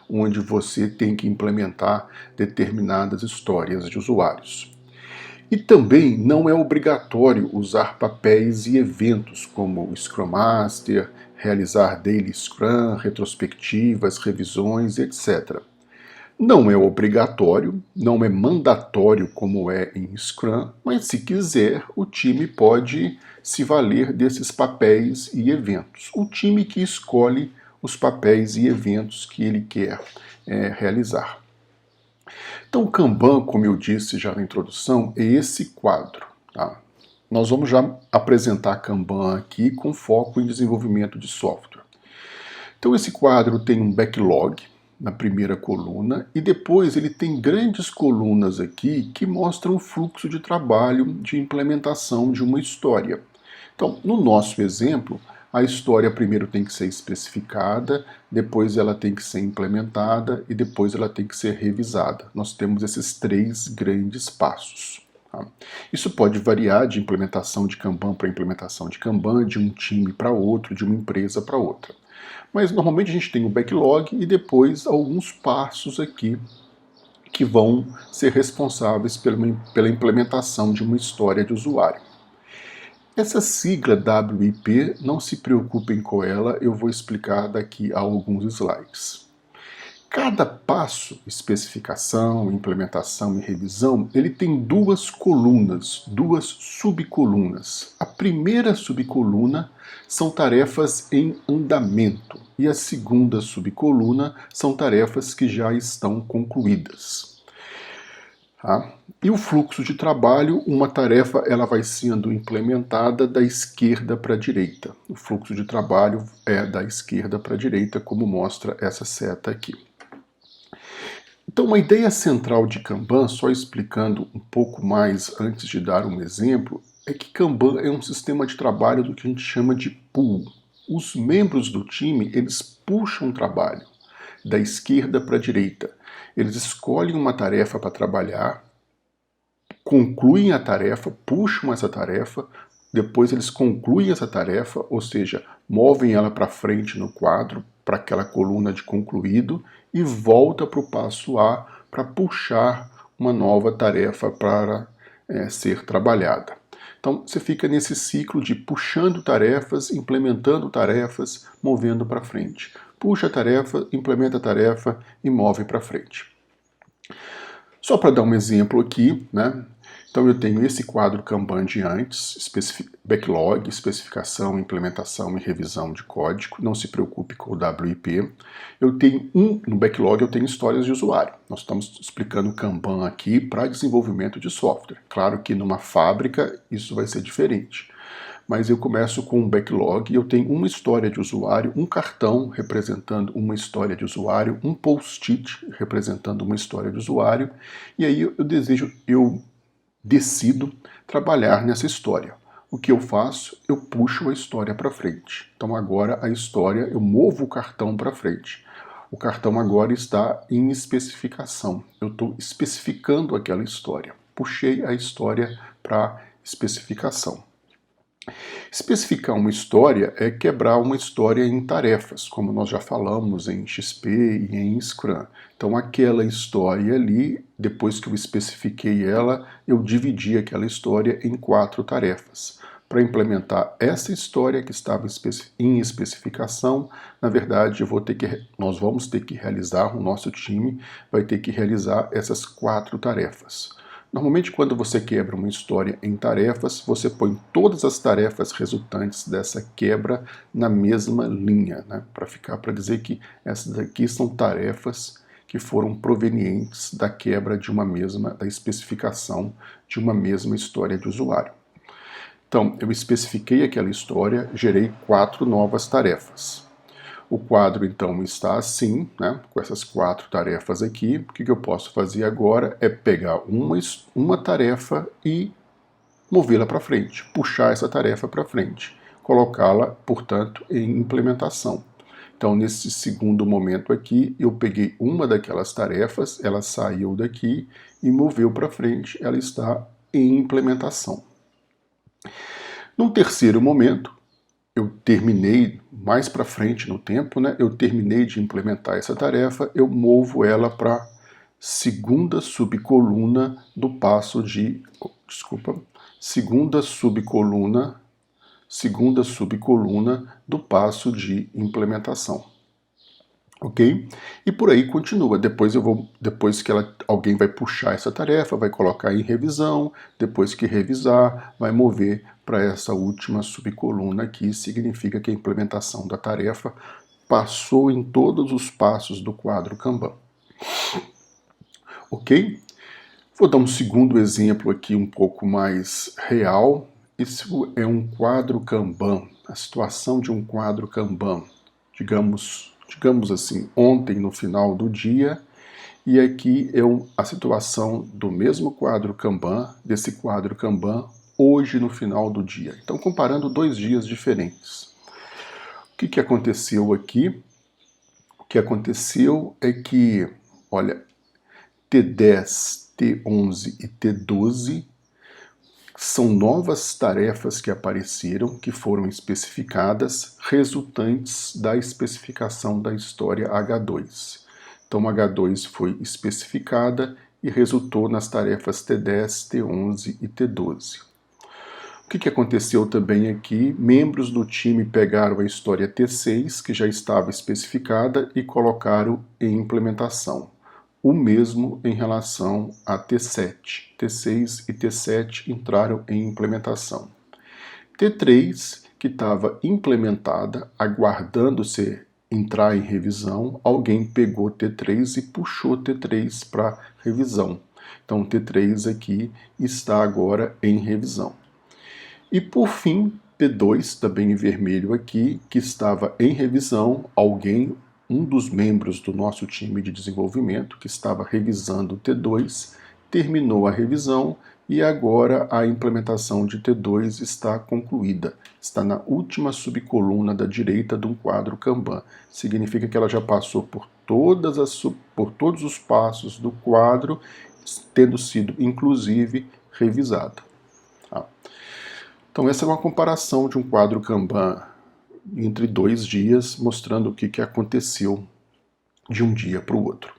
onde você tem que implementar determinadas histórias de usuários. E também não é obrigatório usar papéis e eventos como o Scrum Master, realizar Daily Scrum, retrospectivas, revisões, etc. Não é obrigatório, não é mandatório como é em Scrum, mas se quiser, o time pode se valer desses papéis e eventos. O time que escolhe os papéis e eventos que ele quer realizar. Então, o Kanban, como eu disse já na introdução, é esse quadro. Tá? Nós vamos já apresentar Kanban aqui com foco em desenvolvimento de software. Então, esse quadro tem um backlog na primeira coluna e depois ele tem grandes colunas aqui que mostram o fluxo de trabalho de implementação de uma história. Então, no nosso exemplo, a história primeiro tem que ser especificada, depois ela tem que ser implementada e depois ela tem que ser revisada. Nós temos esses 3 grandes passos. Tá? Isso pode variar de implementação de Kanban para implementação de Kanban, de um time para outro, de uma empresa para outra. Mas normalmente a gente tem o backlog e depois alguns passos aqui que vão ser responsáveis pela implementação de uma história de usuário. Essa sigla WIP, não se preocupem com ela, eu vou explicar daqui a alguns slides. Cada passo, especificação, implementação e revisão, ele tem 2 colunas, 2 subcolunas. A primeira subcoluna são tarefas em andamento e a segunda subcoluna são tarefas que já estão concluídas. Tá? E o fluxo de trabalho, uma tarefa ela vai sendo implementada da esquerda para a direita. O fluxo de trabalho é da esquerda para a direita, como mostra essa seta aqui. Então, uma ideia central de Kanban, só explicando um pouco mais antes de dar um exemplo, é que Kanban é um sistema de trabalho do que a gente chama de pool. Os membros do time, eles puxam o trabalho da esquerda para a direita. Eles escolhem uma tarefa para trabalhar, concluem a tarefa, puxam essa tarefa, depois eles concluem essa tarefa, ou seja, movem ela para frente no quadro, para aquela coluna de concluído, e volta para o passo A para puxar uma nova tarefa para ser trabalhada. Então você fica nesse ciclo de puxando tarefas, implementando tarefas, movendo para frente. Puxa a tarefa, implementa a tarefa e move para frente. Só para dar um exemplo aqui, né? Então eu tenho esse quadro Kanban de antes, backlog, especificação, implementação e revisão de código. Não se preocupe com o WIP. Eu tenho no backlog eu tenho histórias de usuário. Nós estamos explicando Kanban aqui para desenvolvimento de software. Claro que numa fábrica isso vai ser diferente. Mas eu começo com um backlog e eu tenho uma história de usuário, um cartão representando uma história de usuário, um post-it representando uma história de usuário, e aí eu decido trabalhar nessa história. O que eu faço? Eu puxo a história para frente. Então agora a história, eu movo o cartão para frente. O cartão agora está em especificação. Eu estou especificando aquela história. Puxei a história para especificação. Especificar uma história é quebrar uma história em tarefas, como nós já falamos em XP e em Scrum. Então aquela história ali, depois que eu especifiquei ela, eu dividi aquela história em 4 tarefas. Para implementar essa história que estava em especificação, na verdade nós vamos ter que realizar, o nosso time vai ter que realizar essas 4 tarefas. Normalmente, quando você quebra uma história em tarefas, você põe todas as tarefas resultantes dessa quebra na mesma linha, né? Para dizer que essas daqui são tarefas que foram provenientes da quebra da especificação de uma mesma história de usuário. Então, eu especifiquei aquela história, gerei 4 novas tarefas. O quadro, então, está assim, né, com essas 4 tarefas aqui. O que eu posso fazer agora é pegar uma tarefa e movê-la para frente, puxar essa tarefa para frente, colocá-la, portanto, em implementação. Então, nesse segundo momento aqui, eu peguei uma daquelas tarefas, ela saiu daqui e moveu para frente, ela está em implementação. Num terceiro momento, eu terminei mais para frente no tempo, né? Eu terminei de implementar essa tarefa, eu movo ela para segunda subcoluna do passo de, segunda subcoluna do passo de implementação. Ok? E por aí continua. Depois que alguém vai puxar essa tarefa, vai colocar em revisão, depois que revisar, vai mover para essa última subcoluna aqui, significa que a implementação da tarefa passou em todos os passos do quadro Kanban. Ok? Vou dar um segundo exemplo aqui um pouco mais real. Isso é um quadro Kanban, a situação de um quadro Kanban. Digamos assim, ontem no final do dia, e aqui é a situação do mesmo quadro Kanban, desse quadro Kanban, hoje no final do dia. Então, comparando 2 dias diferentes. O que aconteceu aqui? O que aconteceu é que, olha, T10, T11 e T12 são novas tarefas que apareceram, que foram especificadas, resultantes da especificação da história H2. Então, H2 foi especificada e resultou nas tarefas T10, T11 e T12. O que aconteceu também aqui? Membros do time pegaram a história T6, que já estava especificada, e colocaram em implementação. O mesmo em relação a T7. T6 e T7 entraram em implementação. T3, que estava implementada, aguardando entrar em revisão, alguém pegou T3 e puxou T3 para revisão. Então, T3 aqui está agora em revisão. E por fim, T2, também em vermelho aqui, que estava em revisão, um dos membros do nosso time de desenvolvimento, que estava revisando o T2, terminou a revisão e agora a implementação de T2 está concluída. Está na última subcoluna da direita de um quadro Kanban. Significa que ela já passou por todos os passos do quadro, tendo sido, inclusive, revisada. Tá? Então, essa é uma comparação de um quadro Kanban entre 2 dias, mostrando o que aconteceu de um dia para o outro.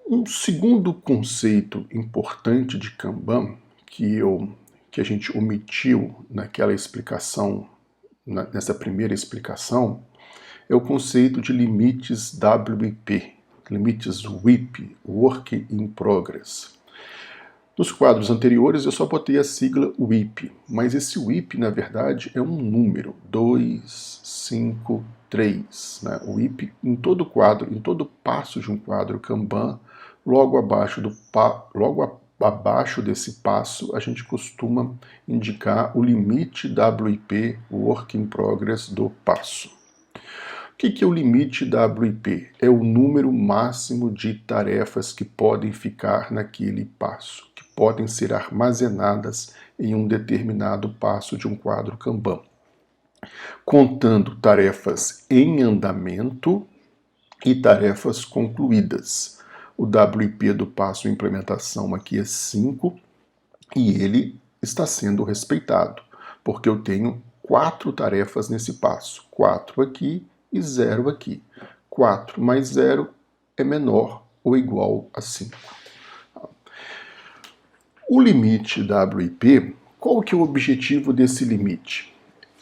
Um segundo conceito importante de Kanban, que a gente omitiu naquela explicação, nessa primeira explicação, é o conceito de limites WIP, limites WIP, Work in Progress. Nos quadros anteriores eu só botei a sigla WIP, mas esse WIP na verdade é um número, 2, 5, 3. Né? O WIP em todo quadro, em todo passo de um quadro Kanban, logo abaixo desse passo a gente costuma indicar o limite WIP, Work in Progress, do passo. O que é o limite WIP? É o número máximo de tarefas que podem ficar naquele passo, que podem ser armazenadas em um determinado passo de um quadro Kanban. Contando tarefas em andamento e tarefas concluídas. O WIP do passo implementação aqui é 5 e ele está sendo respeitado, porque eu tenho 4 tarefas nesse passo, 4 aqui e 0 aqui. 4 mais 0 é menor ou igual a 5. O limite WIP, qual que é o objetivo desse limite?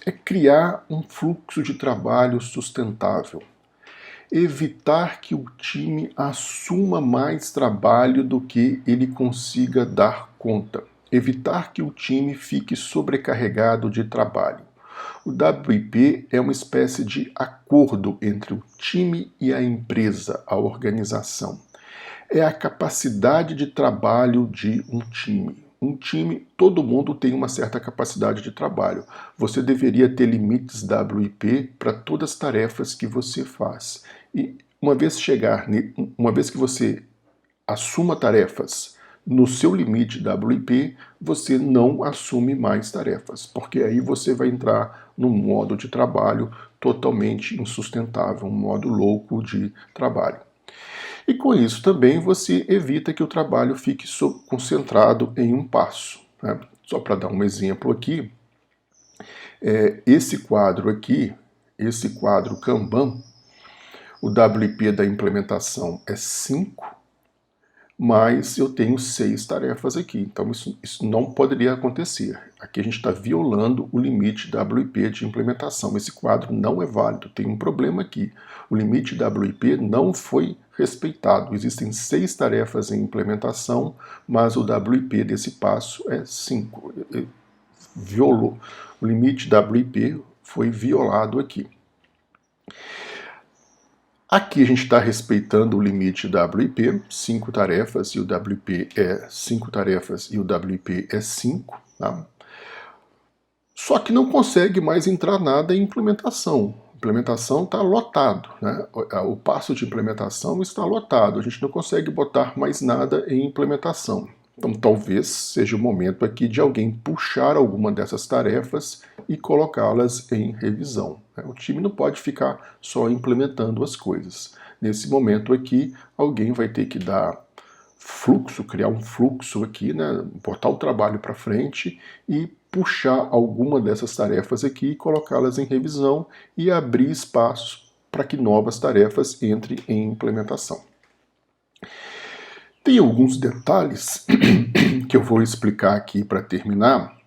É criar um fluxo de trabalho sustentável. Evitar que o time assuma mais trabalho do que ele consiga dar conta. Evitar que o time fique sobrecarregado de trabalho. O WIP é uma espécie de acordo entre o time e a empresa, a organização. É a capacidade de trabalho de um time. Um time, todo mundo tem uma certa capacidade de trabalho. Você deveria ter limites WIP para todas as tarefas que você faz. E uma vez que você assuma tarefas no seu limite WIP, você não assume mais tarefas, porque aí você vai entrar num modo de trabalho totalmente insustentável, um modo louco de trabalho. E com isso também você evita que o trabalho fique concentrado em um passo. Né? Só para dar um exemplo aqui, esse quadro aqui, esse quadro Kanban, o WIP da implementação é 5, mas eu tenho 6 tarefas aqui, então isso não poderia acontecer. Aqui a gente está violando o limite WIP de implementação. Esse quadro não é válido, tem um problema aqui. O limite WIP não foi respeitado. Existem 6 tarefas em implementação, mas o WIP desse passo é 5. Violou. O limite WIP foi violado aqui. Aqui a gente está respeitando o limite WIP, 5 tarefas, e o WIP é 5 tarefas e o WIP é 5. Tá? Só que não consegue mais entrar nada em implementação. A implementação está lotado, né? O passo de implementação está lotado, a gente não consegue botar mais nada em implementação. Então talvez seja o momento aqui de alguém puxar alguma dessas tarefas e colocá-las em revisão. O time não pode ficar só implementando as coisas. Nesse momento aqui, alguém vai ter que dar fluxo, criar um fluxo aqui, né? Botar o trabalho para frente e puxar alguma dessas tarefas aqui, colocá-las em revisão e abrir espaço para que novas tarefas entrem em implementação. Tem alguns detalhes que eu vou explicar aqui para terminar.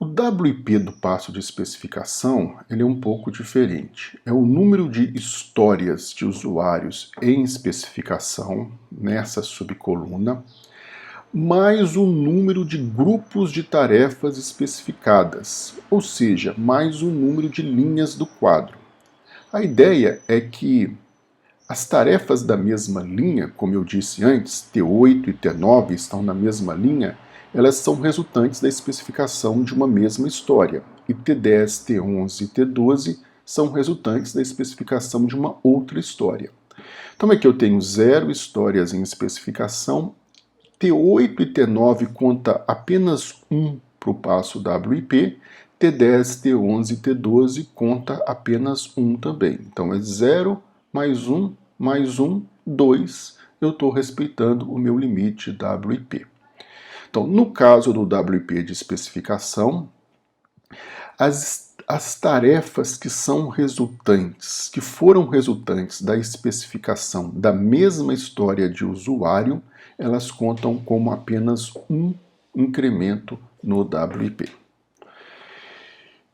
O WIP do passo de especificação ele é um pouco diferente. É o número de histórias de usuários em especificação, nessa subcoluna, mais o número de grupos de tarefas especificadas, ou seja, mais o número de linhas do quadro. A ideia é que as tarefas da mesma linha, como eu disse antes, T8 e T9 estão na mesma linha, elas são resultantes da especificação de uma mesma história, e T10, T11 e T12 são resultantes da especificação de uma outra história. Então aqui eu tenho 0 histórias em especificação, T8 e T9 conta apenas 1 para o passo WIP, T10, T11 e T12 conta apenas 1 também. Então é 0 mais 1, 2, eu estou respeitando o meu limite WIP. Então, no caso do WIP de especificação, as tarefas que são resultantes, que foram resultantes da especificação da mesma história de usuário, elas contam como apenas um incremento no WIP.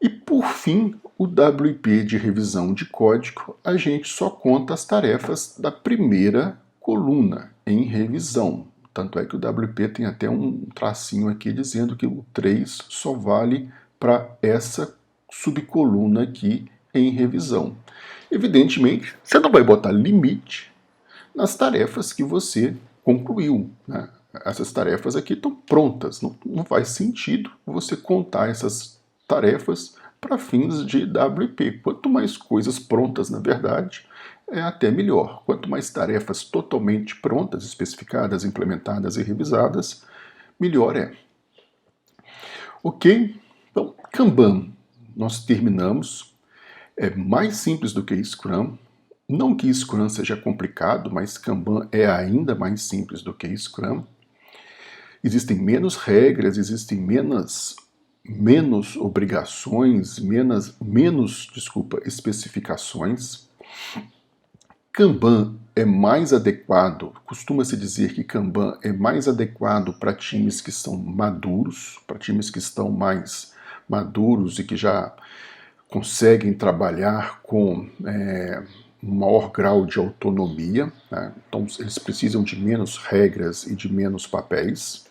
E por fim, o WIP de revisão de código, a gente só conta as tarefas da primeira coluna em revisão. Tanto é que o WIP tem até um tracinho aqui dizendo que o 3 só vale para essa subcoluna aqui em revisão. Evidentemente, você não vai botar limite nas tarefas que você concluiu, né? Essas tarefas aqui estão prontas, não faz sentido você contar essas tarefas para fins de WIP. Quanto mais coisas prontas, na verdade, é até melhor. Quanto mais tarefas totalmente prontas, especificadas, implementadas e revisadas, melhor é. Ok? Então, Kanban, nós terminamos. É mais simples do que Scrum. Não que Scrum seja complicado, mas Kanban é ainda mais simples do que Scrum. Existem menos regras, existem menos obrigações, menos especificações. Kanban é mais adequado, costuma-se dizer que Kanban é mais adequado para times que são maduros, para times que estão mais maduros e que já conseguem trabalhar com um maior grau de autonomia, né? Então eles precisam de menos regras e de menos papéis.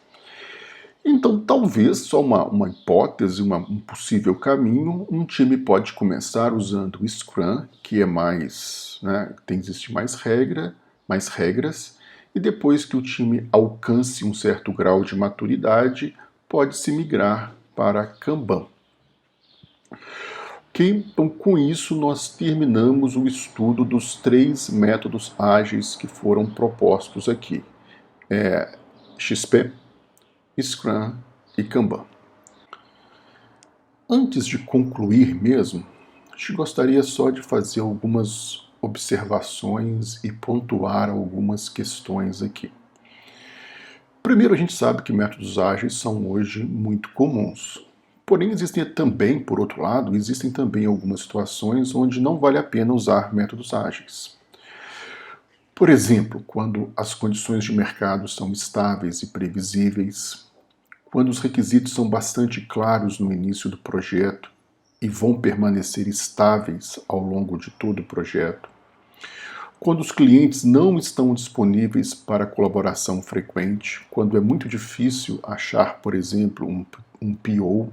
Então, talvez, só uma hipótese, um possível caminho, um time pode começar usando o Scrum, que é mais, né, existe mais regras, e depois que o time alcance um certo grau de maturidade, pode-se migrar para Kanban. Ok? Então, com isso, nós terminamos o estudo dos 3 métodos ágeis que foram propostos aqui. XP, Scrum e Kanban. Antes de concluir mesmo, a gente gostaria só de fazer algumas observações e pontuar algumas questões aqui. Primeiro, a gente sabe que métodos ágeis são hoje muito comuns. Porém, existem também, por outro lado, existem também algumas situações onde não vale a pena usar métodos ágeis. Por exemplo, quando as condições de mercado são estáveis e previsíveis, quando os requisitos são bastante claros no início do projeto, e vão permanecer estáveis ao longo de todo o projeto. Quando os clientes não estão disponíveis para colaboração frequente, quando é muito difícil achar, por exemplo, um PO,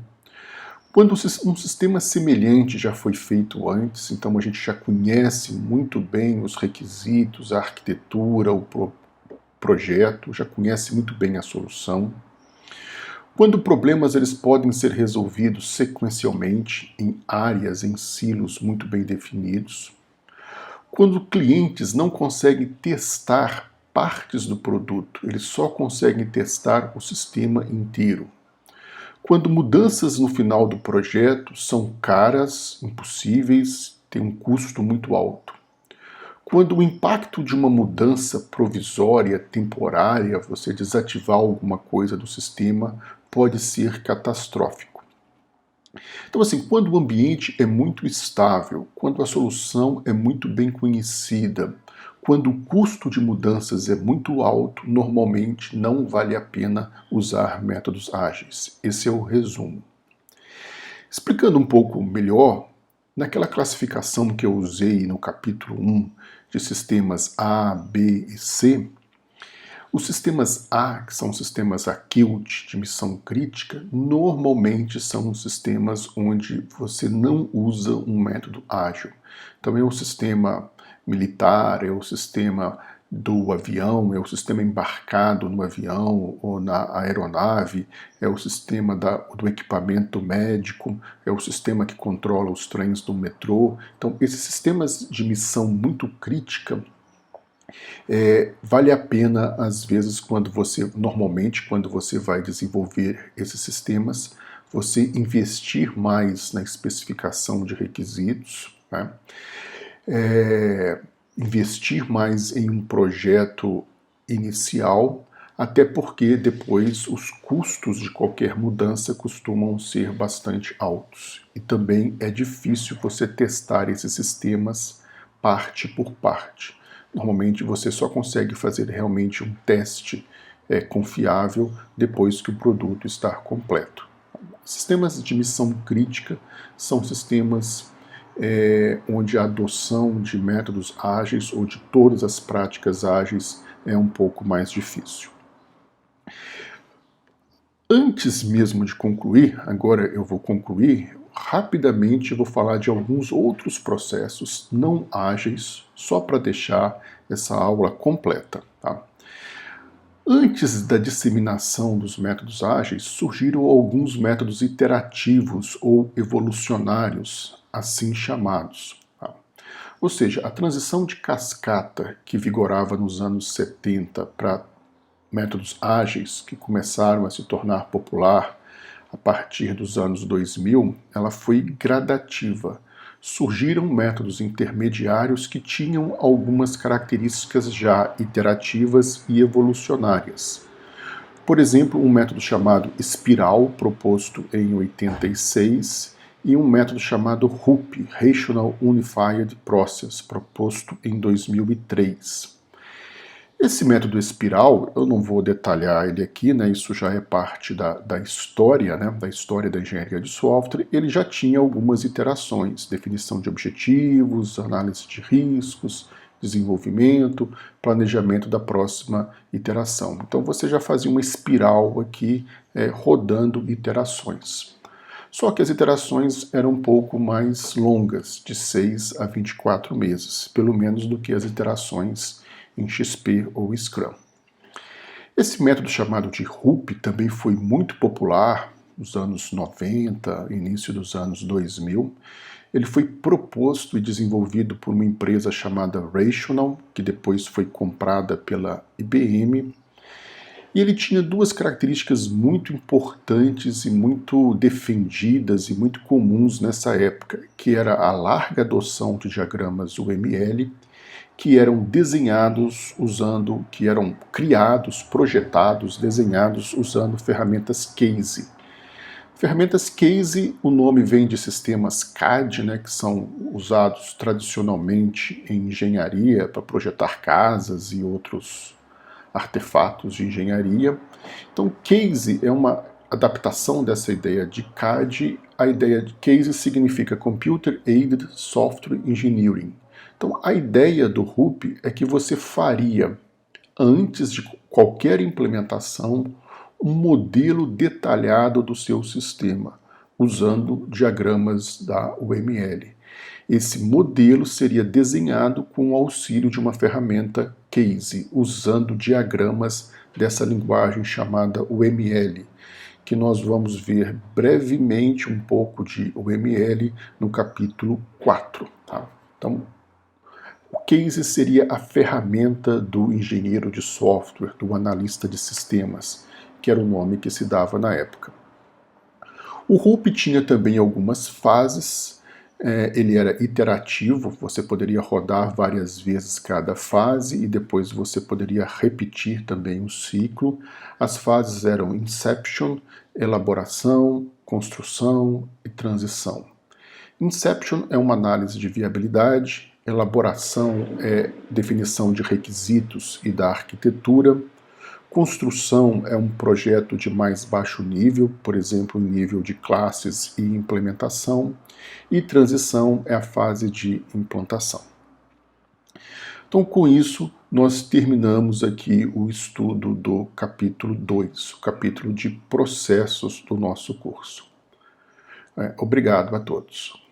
quando um sistema semelhante já foi feito antes, então a gente já conhece muito bem os requisitos, a arquitetura, o projeto, já conhece muito bem a solução. Quando problemas eles podem ser resolvidos sequencialmente em áreas, em silos muito bem definidos. Quando clientes não conseguem testar partes do produto, eles só conseguem testar o sistema inteiro. Quando mudanças no final do projeto são caras, impossíveis, têm um custo muito alto. Quando o impacto de uma mudança provisória, temporária, você desativar alguma coisa do sistema, pode ser catastrófico. Então, assim, quando o ambiente é muito estável, quando a solução é muito bem conhecida, quando o custo de mudanças é muito alto, normalmente não vale a pena usar métodos ágeis. Esse é o resumo. Explicando um pouco melhor, naquela classificação que eu usei no capítulo 1 de sistemas A, B e C, os sistemas A, que são sistemas acute, de missão crítica, normalmente são sistemas onde você não usa um método ágil. Então é o sistema militar, é o sistema do avião, é o sistema embarcado no avião ou na aeronave, é o sistema do equipamento médico, é o sistema que controla os trens do metrô. Então esses sistemas de missão muito crítica, vale a pena, às vezes, normalmente, quando você vai desenvolver esses sistemas, você investir mais na especificação de requisitos, né? Investir mais em um projeto inicial, até porque depois os custos de qualquer mudança costumam ser bastante altos. E também é difícil você testar esses sistemas parte por parte. Normalmente você só consegue fazer realmente um teste confiável depois que o produto está completo. Sistemas de missão crítica são sistemas onde a adoção de métodos ágeis ou de todas as práticas ágeis é um pouco mais difícil. Antes mesmo de concluir, agora eu vou concluir, rapidamente eu vou falar de alguns outros processos não ágeis, só para deixar essa aula completa. Tá? Antes da disseminação dos métodos ágeis, surgiram alguns métodos iterativos ou evolucionários, assim chamados. Tá? Ou seja, a transição de cascata que vigorava nos anos 70 para métodos ágeis, que começaram a se tornar popular a partir dos anos 2000, ela foi gradativa. Surgiram métodos intermediários que tinham algumas características já iterativas e evolucionárias. Por exemplo, um método chamado espiral, proposto em 86, e um método chamado RUP, Rational Unified Process, proposto em 2003. Esse método espiral, eu não vou detalhar ele aqui, né, isso já é parte da história, né, da história da engenharia de software. Ele já tinha algumas iterações, definição de objetivos, análise de riscos, desenvolvimento, planejamento da próxima iteração. Então você já fazia uma espiral aqui, rodando iterações. Só que as iterações eram um pouco mais longas, de 6 a 24 meses, pelo menos do que as iterações em XP ou Scrum. Esse método chamado de RUP também foi muito popular nos anos 90, início dos anos 2000. Ele foi proposto e desenvolvido por uma empresa chamada Rational, que depois foi comprada pela IBM. E ele tinha duas características muito importantes e muito defendidas e muito comuns nessa época, que era a larga adoção de diagramas UML, que eram desenhados que eram criados, projetados, desenhados usando ferramentas Case. Ferramentas Case, o nome vem de sistemas CAD, né, que são usados tradicionalmente em engenharia para projetar casas e outros artefatos de engenharia. Então, Case é uma adaptação dessa ideia de CAD, a ideia de CASE significa Computer Aided Software Engineering. Então, a ideia do RUP é que você faria, antes de qualquer implementação, um modelo detalhado do seu sistema, usando diagramas da UML. Esse modelo seria desenhado com o auxílio de uma ferramenta CASE, usando diagramas dessa linguagem chamada UML, que nós vamos ver brevemente um pouco de UML no capítulo 4. Tá? Então, o CASE seria a ferramenta do engenheiro de software, do analista de sistemas, que era o nome que se dava na época. O RUP tinha também algumas fases, ele era iterativo, você poderia rodar várias vezes cada fase e depois você poderia repetir também o ciclo. As fases eram Inception, elaboração, construção e transição. Inception é uma análise de viabilidade, elaboração é definição de requisitos e da arquitetura, construção é um projeto de mais baixo nível, por exemplo, nível de classes e implementação, e transição é a fase de implantação. Então, com isso, nós terminamos aqui o estudo do capítulo 2, o capítulo de processos do nosso curso. Obrigado a todos.